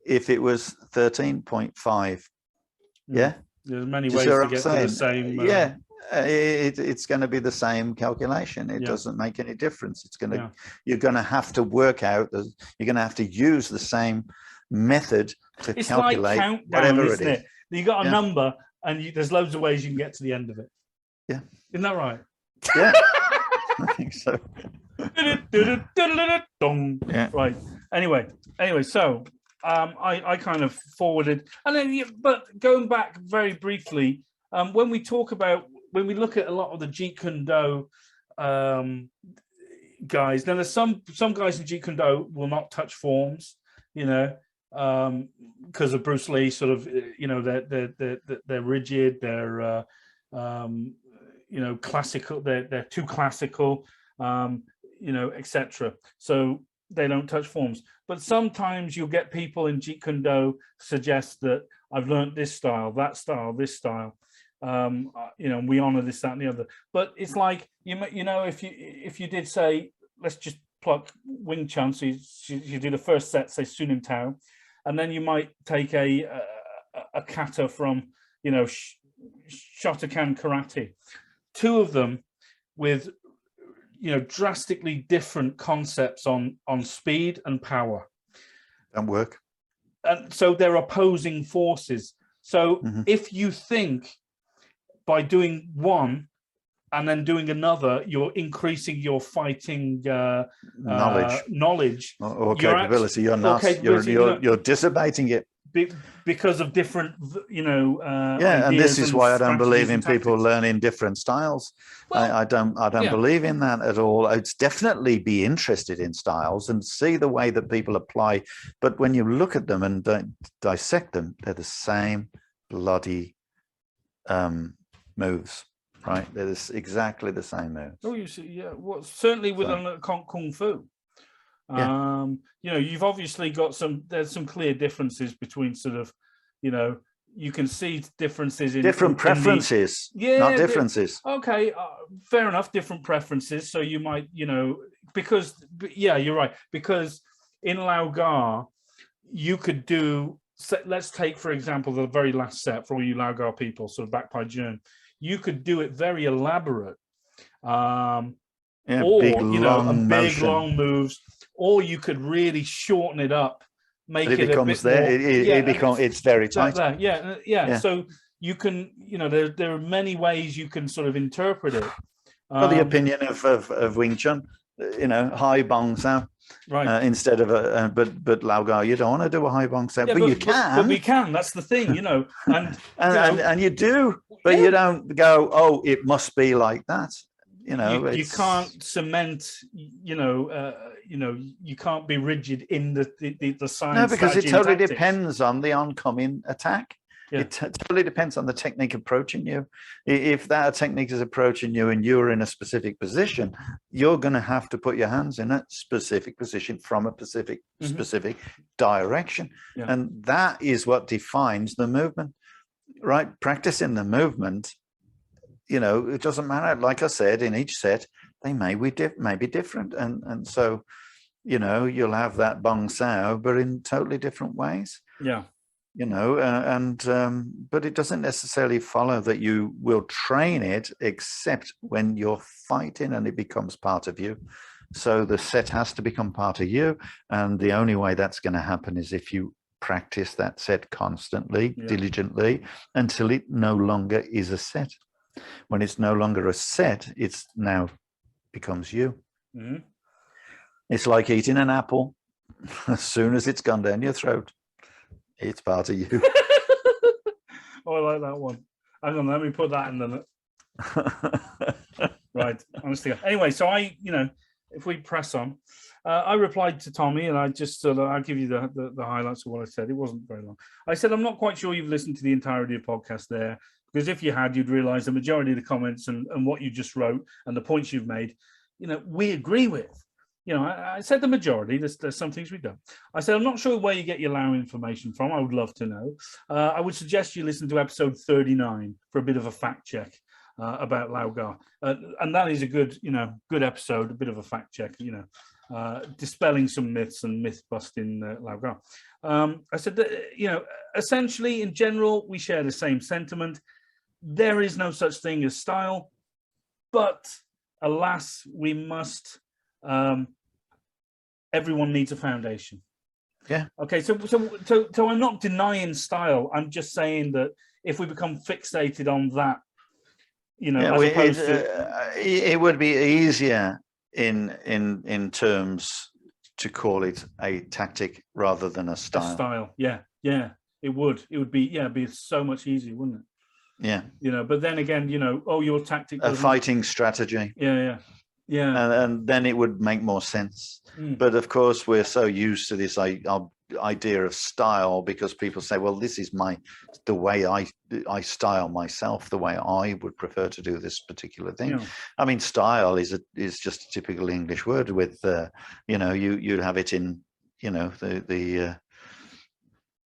[SPEAKER 9] if it was 13.5.
[SPEAKER 8] There's many ways to get to the same.
[SPEAKER 9] It's going to be the same calculation. It doesn't make any difference. It's going to you're going to have to work out. You're going to have to use the same method to calculate
[SPEAKER 8] like countdown,
[SPEAKER 9] whatever it is.
[SPEAKER 8] You got a number, and there's loads of ways you can get to the end of it.
[SPEAKER 9] Yeah,
[SPEAKER 8] isn't that right?
[SPEAKER 9] Yeah, I think so.
[SPEAKER 8] Right. Anyway, so I kind of forwarded, and then but going back very briefly, when we look at a lot of the Jeet Kune Do guys, now there's some guys in Jeet Kune Do will not touch forms, you know, because of Bruce Lee. Sort of, you know, they're rigid, they're you know, classical. They're too classical, you know, etc. So they don't touch forms. But sometimes you'll get people in Jeet Kune Do suggest that I've learned this style, that style, this style. You know, we honor this, that, and the other. But it's like, you know, if you did say, let's just pluck Wing Chun, so you do the first set, say Sunim Tao, and then you might take a kata from, you know, Shotokan Karate, two of them with, you know, drastically different concepts on speed and power.
[SPEAKER 9] Don't work.
[SPEAKER 8] And so they're opposing forces. So if you think by doing one and then doing another, you're increasing your fighting knowledge
[SPEAKER 9] or capability. You're not. You're dissipating it
[SPEAKER 8] because of different, you know.
[SPEAKER 9] And this is why I don't believe in people learning different styles. Well, I don't believe in that at all. It's definitely be interested in styles and see the way that people apply, but when you look at them and dissect them, they're the same bloody moves, right? They're exactly the same moves.
[SPEAKER 8] Oh, you see, well, certainly with Kung Fu. You know, you've obviously got there's some clear differences between sort of, you know, you can see differences in
[SPEAKER 9] different preferences, not differences.
[SPEAKER 8] Okay, fair enough, different preferences. So you might, you know, because, you're right. Because in Lao Ga, you could do, let's take, for example, the very last set for all you Lao Ga people, sort of Back Pai Jern. You could do it very elaborate, or
[SPEAKER 9] big,
[SPEAKER 8] you know, big long moves, or you could really shorten it up make
[SPEAKER 9] it
[SPEAKER 8] it
[SPEAKER 9] becomes
[SPEAKER 8] a bit
[SPEAKER 9] there.
[SPEAKER 8] more,
[SPEAKER 9] It becomes, it's very tight.
[SPEAKER 8] yeah. So you can, there are many ways you can sort of interpret it.
[SPEAKER 9] Well, the opinion of Wing Chun, high bong sao,
[SPEAKER 8] right?
[SPEAKER 9] Instead of but Lao Gao, you don't want to do a high bong sao,
[SPEAKER 8] Yeah,
[SPEAKER 9] but you can.
[SPEAKER 8] But we can. That's the thing,
[SPEAKER 9] and you do, but you don't go, oh, it must be like that.
[SPEAKER 8] You can't cement. You can't be rigid in the science.
[SPEAKER 9] No, because it totally
[SPEAKER 8] tactics.
[SPEAKER 9] depends on the oncoming attack.
[SPEAKER 8] Yeah.
[SPEAKER 9] It totally depends on the technique approaching you. If that technique is approaching you and you're in a specific position, you're going to have to put your hands in a specific position from a specific direction.
[SPEAKER 8] Yeah.
[SPEAKER 9] And that is what defines the movement, right? Practicing the movement, it doesn't matter. Like I said, in each set, they may be different. And so, you'll have that bong sao, but in totally different ways.
[SPEAKER 8] Yeah.
[SPEAKER 9] But it doesn't necessarily follow that you will train it, except when you're fighting and it becomes part of you. So the set has to become part of you. And the only way that's going to happen is if you practice that set constantly, diligently, until it no longer is a set. When it's no longer a set, it's now becomes you.
[SPEAKER 8] Mm-hmm.
[SPEAKER 9] It's like eating an apple. As soon as it's gone down your throat, it's part of you.
[SPEAKER 8] Oh, I like that one. Hang on, let me put that in the right. Honestly, anyway, so if we press on, I replied to Tommy, and I just I'll give you the highlights of what I said. It wasn't very long. I said, I'm not quite sure you've listened to the entirety of the podcast there, because if you had, you'd realise the majority of the comments and what you just wrote and the points you've made, we agree with. I said the majority. There's some things we don't. I said, I'm not sure where you get your Lao information from. I would love to know. I would suggest you listen to episode 39 for a bit of a fact check about Lao Ga. And that is a good good episode, a bit of a fact check, dispelling some myths and myth busting Lao Ga. I said that, essentially, in general, we share the same sentiment. There is no such thing as style, but alas, we must... everyone needs a foundation.
[SPEAKER 9] Yeah.
[SPEAKER 8] Okay. So I'm not denying style. I'm just saying that if we become fixated on that,
[SPEAKER 9] it would be easier in terms to call it a tactic rather than a style.
[SPEAKER 8] A style. Yeah. It would. It would be. Yeah. It'd be so much easier, wouldn't it?
[SPEAKER 9] Yeah.
[SPEAKER 8] But then again, your tactic.
[SPEAKER 9] A fighting strategy.
[SPEAKER 8] Yeah.
[SPEAKER 9] And then it would make more sense. But of course, we're so used to this idea of style because people say, well, this is the way I style myself, the way I would prefer to do this particular thing. Yeah. I mean, style is just a typical English word with, you'd have it in, the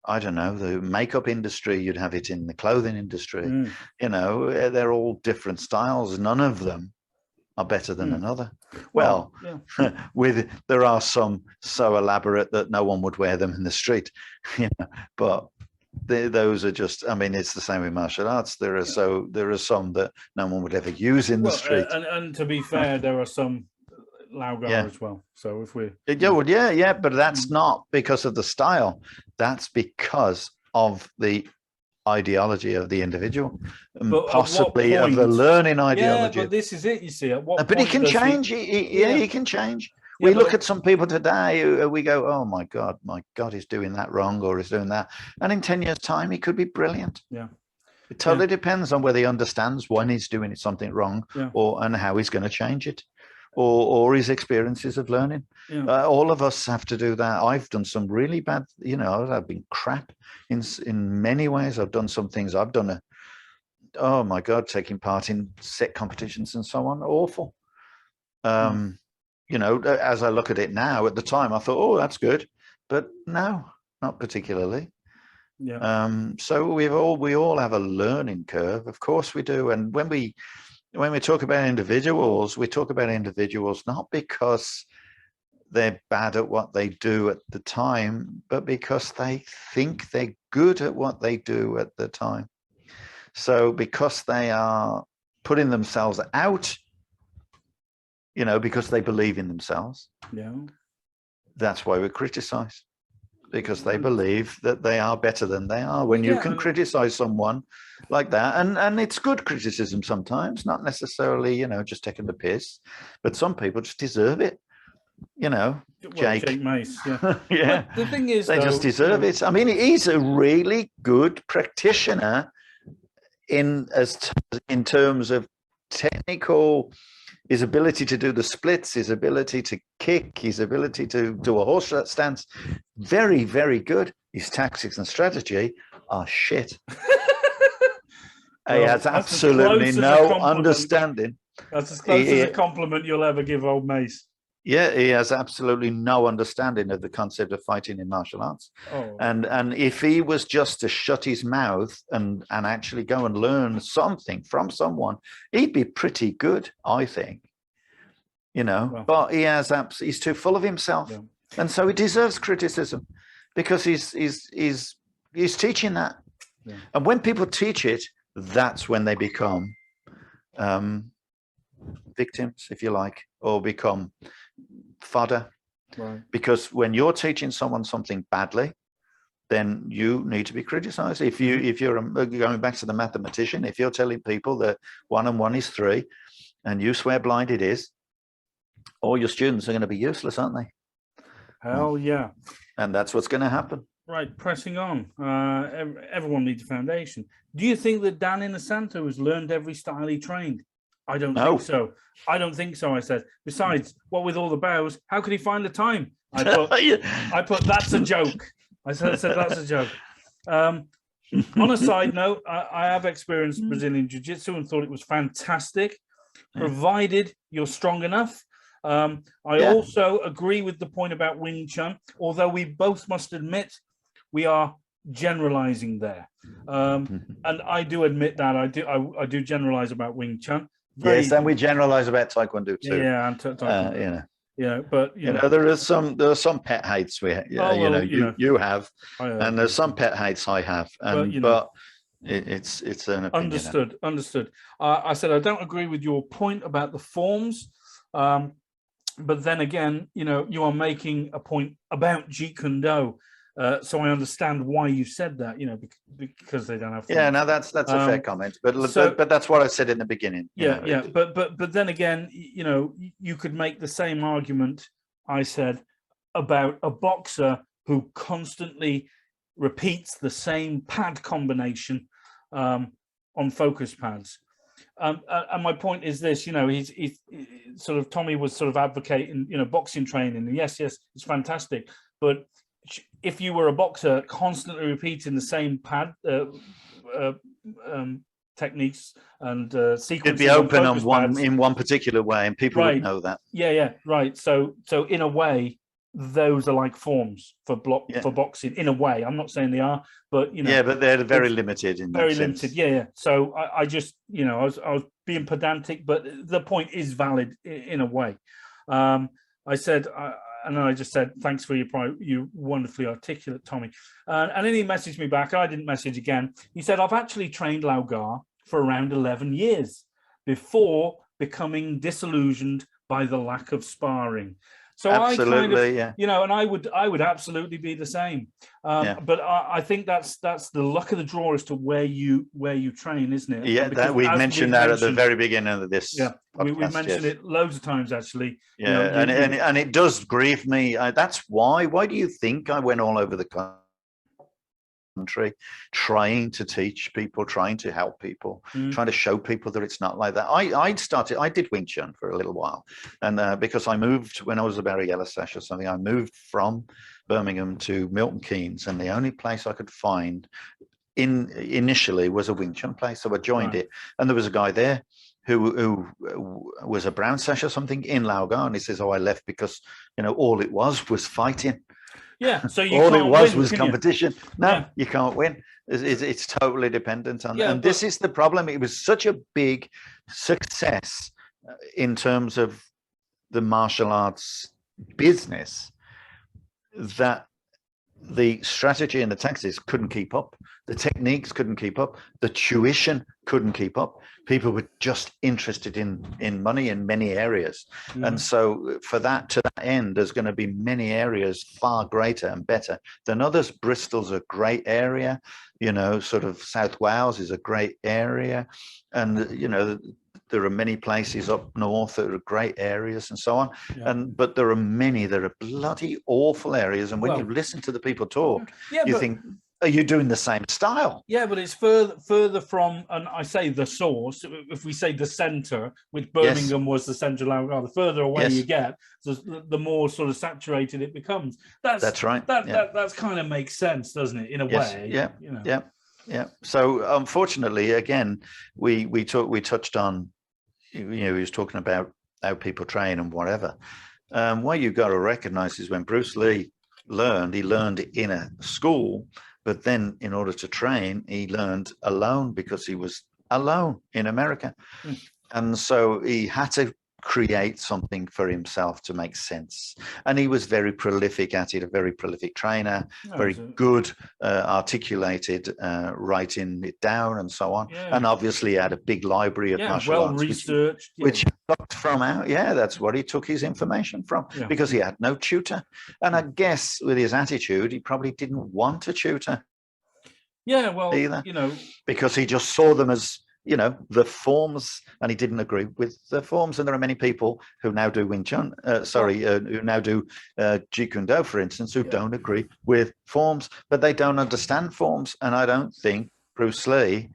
[SPEAKER 9] I don't know, the makeup industry, you'd have it in the clothing industry. They're all different styles. None of them are better than another. Well, there are some so elaborate that no one would wear them in the street, but those are just, I mean, it's the same with martial arts. There are some that no one would ever use in the street.
[SPEAKER 8] And to be fair, there are some Lao Ga as well. So if we
[SPEAKER 9] but that's not because of the style. That's because of the ideology of the individual, and possibly of the learning ideology.
[SPEAKER 8] Yeah, but this is it. You see, at what
[SPEAKER 9] but he can change. He can change. We look at some people today who we go, oh my God, he's doing that wrong or he's doing that, and in 10 years' time, he could be brilliant.
[SPEAKER 8] Yeah,
[SPEAKER 9] it totally depends on whether he understands when he's doing something wrong, and how he's going to change it. Or his experiences of learning. All of us have to do that. I've done some really bad, I've been crap in many ways. I've done some things. I've done oh my God, taking part in set competitions and so on. Awful. As I look at it now, at the time I thought, oh, that's good. But no, not particularly.
[SPEAKER 8] Yeah.
[SPEAKER 9] So we all have a learning curve. Of course we do. And when we talk about individuals, we talk about individuals not because they're bad at what they do at the time, but because they think they're good at what they do at the time. So because they are putting themselves out, because they believe in themselves, that's why we criticize. because they believe that they are better than they are. When you can criticize someone like that, and it's good criticism sometimes, not necessarily, just taking the piss, but some people just deserve it. Jake
[SPEAKER 8] Mace,
[SPEAKER 9] yeah.
[SPEAKER 8] But the thing is,
[SPEAKER 9] they just deserve it. I mean, he's a really good practitioner in terms of technical, his ability to do the splits, his ability to kick, his ability to do a horse stance. Very, very good. His tactics and strategy are shit. He has absolutely no understanding.
[SPEAKER 8] That's as close as a compliment you'll ever give old Mace.
[SPEAKER 9] Yeah, he has absolutely no understanding of the concept of fighting in martial arts.
[SPEAKER 8] Oh.
[SPEAKER 9] And if he was just to shut his mouth and actually go and learn something from someone, he'd be pretty good, I think. But he's too full of himself. Yeah. And so he deserves criticism because he's teaching that. Yeah. And when people teach it, that's when they become victims, if you like, or become fodder.
[SPEAKER 8] Right.
[SPEAKER 9] Because when you're teaching someone something badly, then you need to be criticized. If you're going back to the mathematician, if you're telling people that 1 and 1 is 3 and you swear blind it is, all your students are going to be useless, aren't they?
[SPEAKER 8] Hell yeah.
[SPEAKER 9] And that's what's going to happen.
[SPEAKER 8] Right, pressing on. Everyone needs a foundation. Do you think that Dan Inosanto has learned every style he trained? I don't think so. I don't think so, I said. Besides, what with all the bows, how could he find the time? I put that's a joke. I said that's a joke. On a side note, I have experienced Brazilian Jiu-Jitsu and thought it was fantastic, provided you're strong enough. I also agree with the point about Wing Chun, although we both must admit we are generalizing there. And I do admit that I do generalize about Wing Chun.
[SPEAKER 9] Yes, and we generalize about Taekwondo too.
[SPEAKER 8] Yeah, and Taekwondo. But
[SPEAKER 9] there are some pet hates you have, and there's some pet hates I have, but it's an opinion.
[SPEAKER 8] Understood. I said I don't agree with your point about the forms, but then again, you are making a point about Jeet Kune Do. So I understand why you said that, because they don't have.
[SPEAKER 9] Yeah, no, that's a fair comment, but that's what I said in the beginning.
[SPEAKER 8] But then again, you could make the same argument I said about a boxer who constantly repeats the same pad combination on focus pads. And my point is this: he's sort of Tommy was sort of advocating, boxing training. And yes, it's fantastic, but if you were a boxer constantly repeating the same pad techniques and sequences,
[SPEAKER 9] it'd be open in one particular way, and people would know that.
[SPEAKER 8] Yeah, right. So in a way, those are like forms for boxing. In a way, I'm not saying they are, but
[SPEAKER 9] but they're very limited in that sense.
[SPEAKER 8] Limited. Yeah. So I just I was being pedantic, but the point is valid in a way. I said. And I just said, thanks for you wonderfully articulate, Tommy. And then he messaged me back. I didn't message again. He said, I've actually trained Lau Gar for around 11 years before becoming disillusioned by the lack of sparring. So
[SPEAKER 9] absolutely,
[SPEAKER 8] and I would absolutely be the same. But I think that's the luck of the draw as to where you train, isn't it?
[SPEAKER 9] Yeah, that we mentioned that at the very beginning of this.
[SPEAKER 8] Yeah, we mentioned it loads of times actually.
[SPEAKER 9] Yeah, and it does grieve me. That's why. Why do you think I went all over the country trying to teach people, trying to help people, trying to show people that it's not like that? I did Wing Chun for a little while, and because I moved when I was a Barry Yellow-Sash or something, I moved from Birmingham to Milton Keynes, and the only place I could find initially was a Wing Chun place, so I joined it, and there was a guy there who was a brown sash or something in Lau Gar, and he says, I left because all it was fighting.
[SPEAKER 8] Yeah, so you
[SPEAKER 9] all
[SPEAKER 8] can't
[SPEAKER 9] it was
[SPEAKER 8] win,
[SPEAKER 9] competition. No, you can't win. It's totally dependent on. And this is the problem. It was such a big success in terms of the martial arts business that the strategy and the tactics couldn't keep up. The techniques couldn't keep up. The tuition couldn't keep up. People were just interested in money in many areas. And so for that, to that end, there's going to be many areas far greater and better than others. Bristol's a great area, sort of South Wales is a great area. And, there are many places up north that are great areas and so on. But there are many that are bloody awful areas. And when you listen to the people talk, you think, are you doing the same style?
[SPEAKER 8] Yeah, but it's further from, and I say the source, if we say the centre, which Birmingham was the central Algarve, the further away you get, the more sort of saturated it becomes. That's right. That kind of makes sense, doesn't it, in a way?
[SPEAKER 9] Yeah. So unfortunately, again, we touched on, he was talking about how people train and whatever. What you've got to recognize is when Bruce Lee learned, he learned in a school, but then in order to train, he learned alone because he was alone in America. And so he had to create something for himself to make sense. And he was very prolific at it, a very prolific trainer, very good, articulated, writing it down and so on. And obviously he had a big library of martial arts,
[SPEAKER 8] researched,
[SPEAKER 9] which he took from out. Yeah, that's what he took his information from, because he had no tutor. And I guess with his attitude, he probably didn't want a tutor.
[SPEAKER 8] Yeah, well,
[SPEAKER 9] either, because he just saw them as, the forms, and he didn't agree with the forms. And there are many people who now do Wing Chun, who now do Jeet Kune Do, for instance, who don't agree with forms, but they don't understand forms. And I don't think Bruce Lee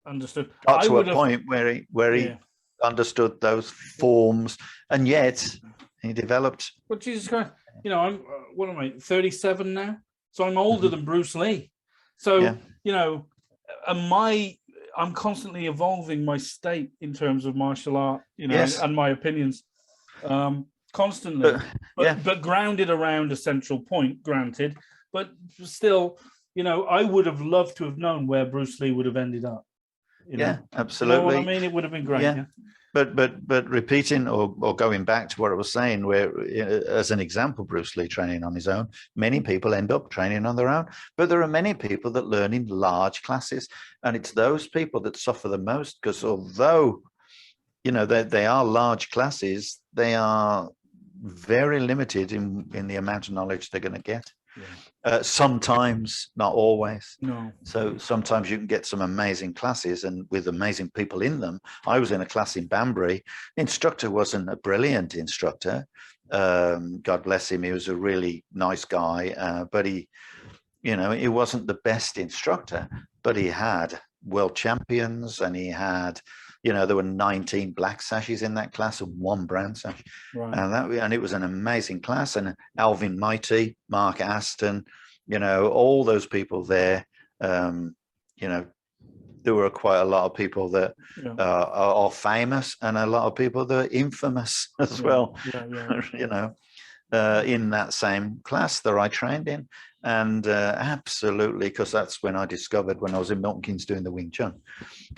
[SPEAKER 8] understood
[SPEAKER 9] got to a point where he understood those forms, and yet he developed.
[SPEAKER 8] Well, Jesus Christ, I'm what am I, 37 now? So I'm older than Bruce Lee. So I'm constantly evolving my state in terms of martial art, and my opinions, constantly, but grounded around a central point, granted, but still, I would have loved to have known where Bruce Lee would have ended up.
[SPEAKER 9] Absolutely.
[SPEAKER 8] You know what I mean? It would have been great. Yeah.
[SPEAKER 9] But repeating or going back to what I was saying, where as an example, Bruce Lee training on his own, many people end up training on their own, but there are many people that learn in large classes, and it's those people that suffer the most, because although they are large classes, they are very limited in the amount of knowledge they're going to get. Sometimes, not always.
[SPEAKER 8] No.
[SPEAKER 9] So sometimes you can get some amazing classes and with amazing people in them. I was in a class in Banbury. The instructor wasn't a brilliant instructor. God bless him. He was a really nice guy, but he wasn't the best instructor, but he had world champions, and he had, there were 19 black sashes in that class and 1 brown sash. And it was an amazing class. And Alvin Mighty, Mark Aston, all those people there, there were quite a lot of people that are famous, and a lot of people that are infamous as well, in that same class that I trained in. And absolutely, because that's when I discovered, when I was in Milton Keynes doing the Wing Chun,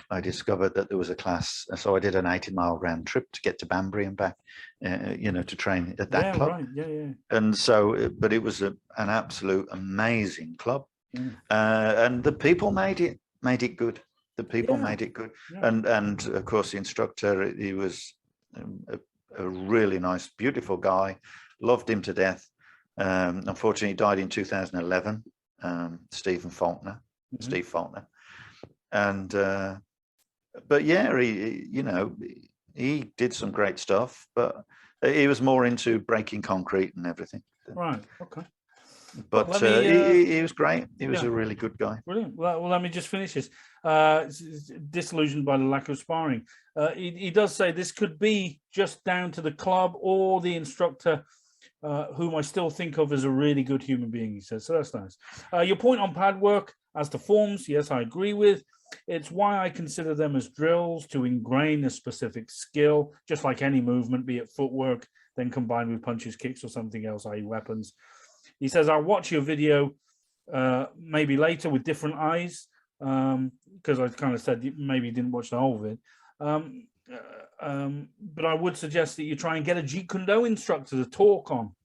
[SPEAKER 9] I discovered that there was a class. So I did an 80-mile round trip to get to Banbury and back, to train at that club.
[SPEAKER 8] Right.
[SPEAKER 9] And so, but it was an absolute amazing club. And the people made it good. The people made it good. And of course, the instructor, he was a really nice, beautiful guy. Loved him to death. Unfortunately, he died in 2011. Steve Faulkner. And but he did some great stuff, but he was more into breaking concrete and everything.
[SPEAKER 8] Right. Okay.
[SPEAKER 9] But he was great. He was a really good guy.
[SPEAKER 8] Brilliant. Well, let me just finish this. Disillusioned by the lack of sparring. He does say this could be just down to the club or the instructor, whom I still think of as a really good human being, he says. So that's nice. Your point on pad work as to forms, yes, I agree with. It's why I consider them as drills to ingrain a specific skill, just like any movement, be it footwork, then combined with punches, kicks, or something else, i.e. weapons. He says, I'll watch your video maybe later with different eyes, because I kind of said maybe you didn't watch the whole of it. But I would suggest that you try and get a Jeet Kune Do instructor to talk on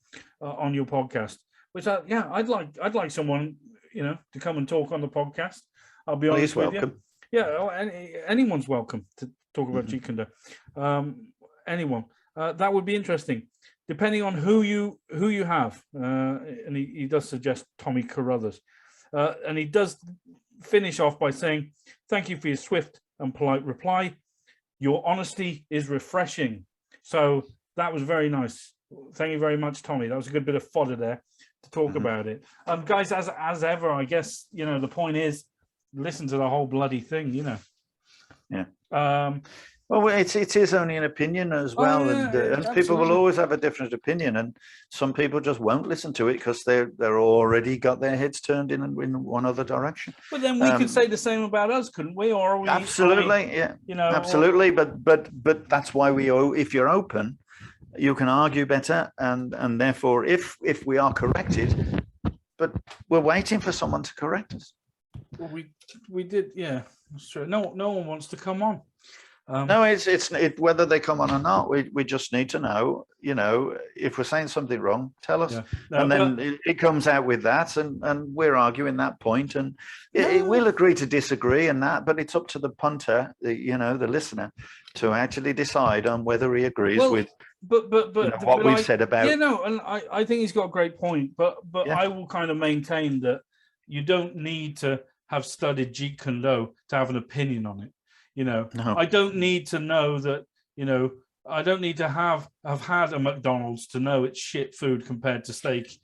[SPEAKER 8] your podcast. Which, I'd like someone, to come and talk on the podcast. I'll be honest with you. Yeah, anyone's welcome to talk about Jeet Kune Do. Anyone. That would be interesting, depending on who you have. And he does suggest Tommy Carruthers. And he does finish off by saying, "Thank you for your swift and polite reply. Your honesty is refreshing." So that was very nice. Thank you very much, Tommy. That was a good bit of fodder there to talk about it. Guys, as ever, I guess, the point is, listen to the whole bloody thing,
[SPEAKER 9] Yeah. Well, it is only an opinion as well, and people will always have a different opinion, and some people just won't listen to it because they're already got their heads turned in one other direction.
[SPEAKER 8] But then we could say the same about us, couldn't we? Or we,
[SPEAKER 9] absolutely, yeah, absolutely. But that's why if you're open, you can argue better, and therefore, if we are corrected, but we're waiting for someone to correct us.
[SPEAKER 8] Well, we did, yeah, that's true. No one wants to come on.
[SPEAKER 9] No, it's whether they come on or not. We just need to know. If we're saying something wrong, tell us, and then it comes out with that, and we're arguing that point, and we'll agree to disagree and that. But it's up to the punter, the listener, to actually decide on whether he agrees with. But what we've said about.
[SPEAKER 8] And I think he's got a great point. But I will kind of maintain that you don't need to have studied Jeet Kune Do to have an opinion on it. No. I don't need to know that, I don't need to have had a McDonald's to know it's shit food compared to steak,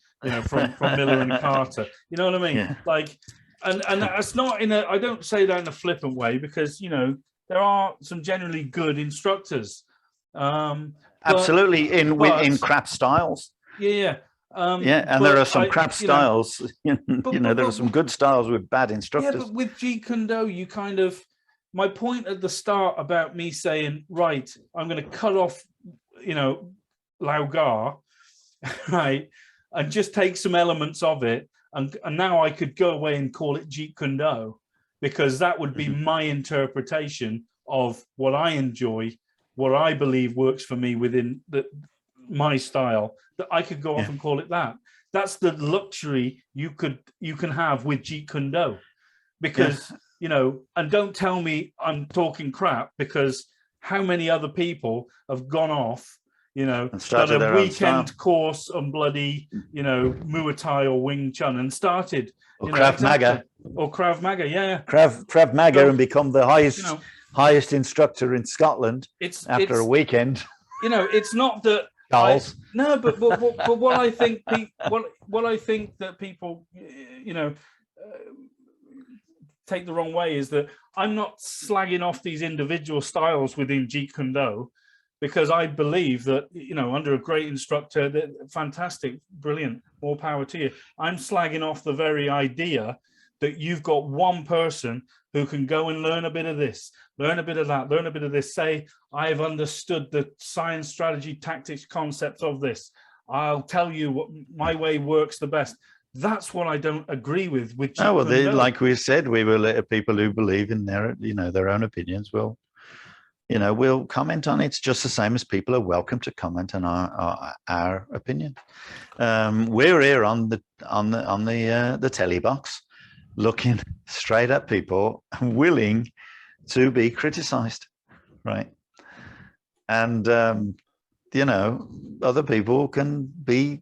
[SPEAKER 8] from Miller and Carter. You know what I mean?
[SPEAKER 9] Yeah.
[SPEAKER 8] Like, and that's not I don't say that in a flippant way, because, there are some generally good instructors.
[SPEAKER 9] Absolutely, in crap styles.
[SPEAKER 8] Yeah.
[SPEAKER 9] And there are some crap styles. There are some good styles with bad instructors.
[SPEAKER 8] Yeah, but with Jeet Kune Do, you kind of. My point at the start about me saying, right, I'm going to cut off, Lao Gar, right, and just take some elements of it, and now I could go away and call it Jeet Kune Do, because that would be my interpretation of what I enjoy, what I believe works for me within my style, that I could go off and call it that. That's the luxury you can have with Jeet Kune Do, because... and don't tell me I'm talking crap, because how many other people have gone off, done a weekend course on bloody, Muay Thai or Wing Chun and started.
[SPEAKER 9] Or Krav Maga.
[SPEAKER 8] Or Krav Maga, yeah.
[SPEAKER 9] Krav Maga and become the highest instructor in Scotland after a weekend.
[SPEAKER 8] It's not that... but what I think, what I think that people, take the wrong way is that I'm not slagging off these individual styles within Jeet Kune Do, because I believe that, under a great instructor, they're fantastic, brilliant, more power to you. I'm slagging off the very idea that you've got one person who can go and learn a bit of this, learn a bit of that, learn a bit of this, say, I've understood the science, strategy, tactics, concepts of this. I'll tell you what my way works the best. That's what I don't agree with.
[SPEAKER 9] Like we said, we will let people who believe in their own opinions will, we'll comment on it. It's just the same as people are welcome to comment on our opinion. We're here on the telly box, looking straight at people, willing to be criticised, right? And other people can be,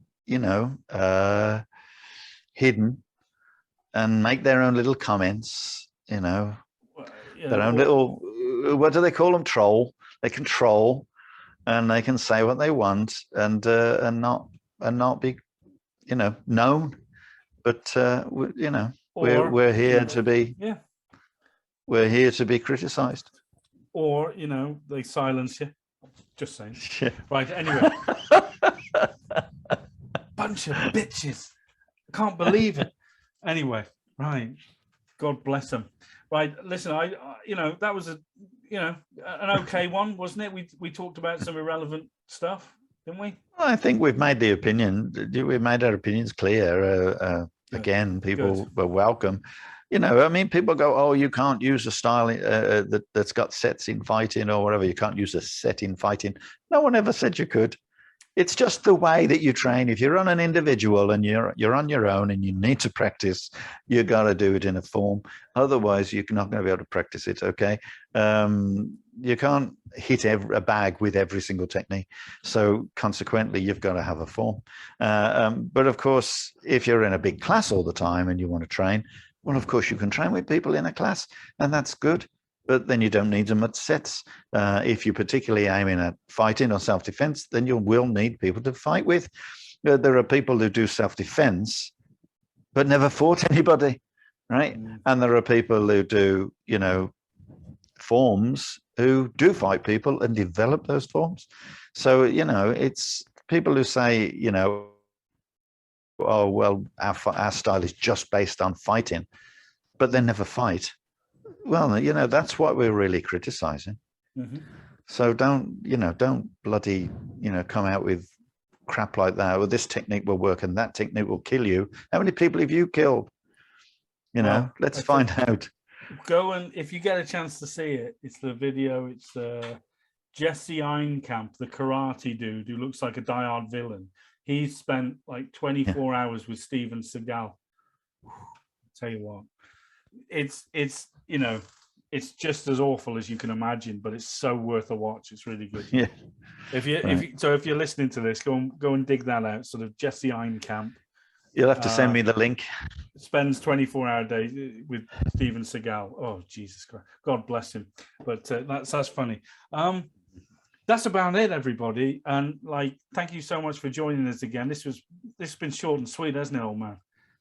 [SPEAKER 9] hidden and make their own little comments, their own little, what do they call them? Troll. They can troll, and they can say what they want, and not be, known. But we're here to be. Yeah. We're here to be criticised.
[SPEAKER 8] Or they silence you. Just saying. Yeah. Right. Anyway. Bunch of bitches. I can't believe it. Anyway, right. God bless them. Right. Listen, I that was an okay one, wasn't it? We talked about some irrelevant stuff, didn't we?
[SPEAKER 9] Well, I think we've made the opinion. We've made our opinions clear. Again, people were welcome. People go, oh, you can't use a style that's got sets in fighting or whatever. You can't use a set in fighting. No one ever said you could. It's just the way that you train. If you're on an individual and you're on your own and you need to practice, you got to do it in a form. Otherwise, you're not going to be able to practice it. Okay, you can't hit a bag with every single technique. So consequently, you've got to have a form. But of course, if you're in a big class all the time and you want to train, well, of course, you can train with people in a class, and that's good. But then you don't need them at sets. If you're particularly aiming at fighting or self-defense, then you will need people to fight with. There are people who do self-defense, but never fought anybody, right? And there are people who do, forms who do fight people and develop those forms. So, it's people who say, oh, well, our style is just based on fighting, but they never fight. Well, that's what we're really criticizing. Mm-hmm. So don't bloody, come out with crap like that. Well, this technique will work and that technique will kill you. How many people have you killed? Let's find out.
[SPEAKER 8] Go and, if you get a chance to see it, it's the video. It's Jesse Einkamp, the karate dude who looks like a die-hard villain. He spent like 24 hours with Steven Seagal. Tell you what, it's just as awful as you can imagine, but it's so worth a watch. It's really good.
[SPEAKER 9] Yeah.
[SPEAKER 8] If you're listening to this, go and dig that out. Sort of Jesse Einkamp.
[SPEAKER 9] You'll have to send me the link.
[SPEAKER 8] Spends 24-hour days with Steven Seagal. Oh, Jesus Christ. God bless him. But that's funny. That's about it, everybody. And thank you so much for joining us again. This has been short and sweet, hasn't it, old man?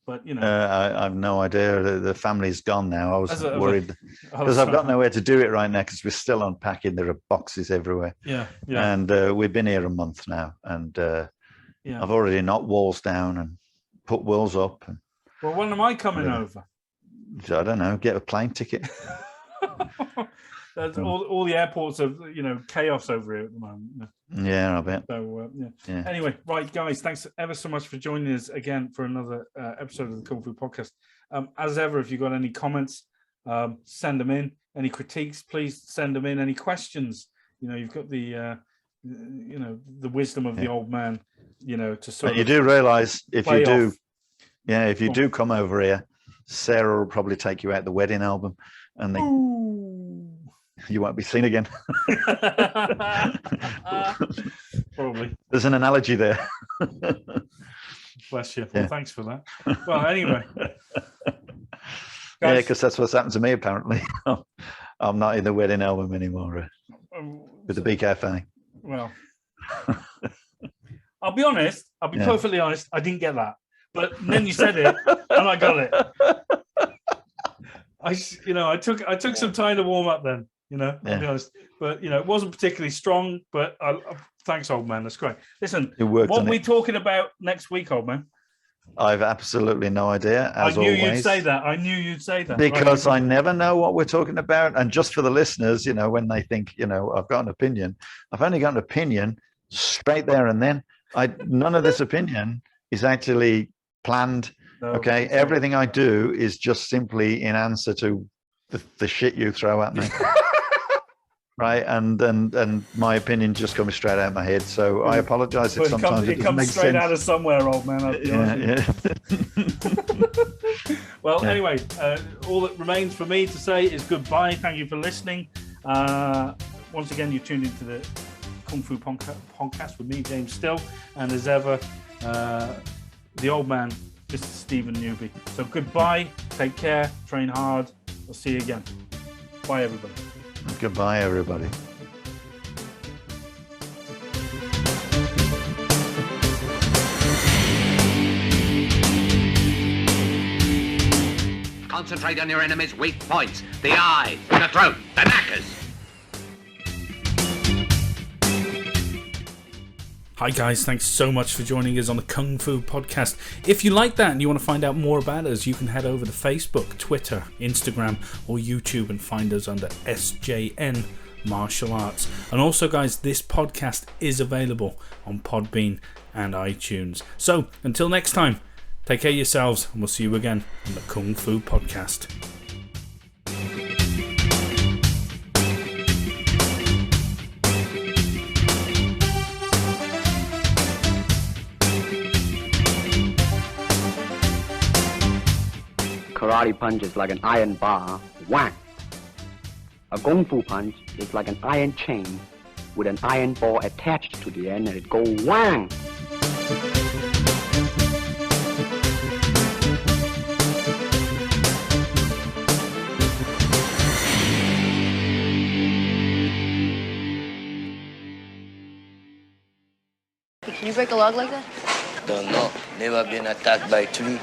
[SPEAKER 8] But
[SPEAKER 9] I have no idea. The family's gone now. I was worried because I've got nowhere to do it right now because we're still unpacking. There are boxes everywhere.
[SPEAKER 8] Yeah.
[SPEAKER 9] And we've been here a month now, and I've already knocked walls down and put walls up.
[SPEAKER 8] Well, when am I coming over?
[SPEAKER 9] I don't know. Get a plane ticket.
[SPEAKER 8] All the airports are, chaos over here at the moment.
[SPEAKER 9] Yeah, I bet.
[SPEAKER 8] So, yeah. Anyway, right, guys, thanks ever so much for joining us again for another episode of the Kung Fu Podcast. As ever, if you've got any comments, send them in. Any critiques, please send them in. Any questions, you've got the wisdom of the old man, to sort of.
[SPEAKER 9] You do realise if you
[SPEAKER 8] off.
[SPEAKER 9] do come over here, Sarah will probably take you out the wedding album, and you won't be seen again.
[SPEAKER 8] Probably.
[SPEAKER 9] There's an analogy there.
[SPEAKER 8] Bless you. Well, thanks for that. Well, anyway.
[SPEAKER 9] Yeah, because that's what's happened to me, apparently. I'm not in the wedding album anymore with the BKFA.
[SPEAKER 8] Well, I'll be honest. I'll be perfectly honest. I didn't get that. But then you said it, and I got it. I took some time to warm up then. I'll be honest, but it wasn't particularly strong. But thanks, old man. That's great. Listen, what are we talking about next week, old man?
[SPEAKER 9] I've absolutely no idea.
[SPEAKER 8] I knew you'd say that.
[SPEAKER 9] Because I never know what we're talking about. And just for the listeners, when they think, I've got an opinion, I've only got an opinion straight there and then. None of this opinion is actually planned. No, okay, everything I do is just simply in answer to the shit you throw at me. Right, and my opinion just comes straight out of my head. So I apologise if sometimes it comes
[SPEAKER 8] straight out of somewhere, old man. Well, anyway, all that remains for me to say is goodbye. Thank you for listening. Once again, you tuned into the Kung Fu Podcast with me, James Still, and as ever, the old man, Mr. Stephen Newby. So goodbye. Take care. Train hard. I'll see you again. Bye, everybody.
[SPEAKER 9] Goodbye, everybody.
[SPEAKER 10] Concentrate on your enemy's weak points. The eye, the throat, the knackers.
[SPEAKER 8] Hi guys, thanks so much for joining us on the Kung Fu Podcast. If you like that and you want to find out more about us, you can head over to Facebook, Twitter, Instagram or YouTube and find us under SJN Martial Arts. And also guys, this podcast is available on Podbean and iTunes. So until next time, take care of yourselves and we'll see you again on the Kung Fu Podcast.
[SPEAKER 11] karate punch is like an iron bar, whack. A kung fu punch is like an iron chain with an iron ball attached to the end and it go whang.
[SPEAKER 12] Can you break a log like that?
[SPEAKER 13] Don't know. Never been attacked by tree.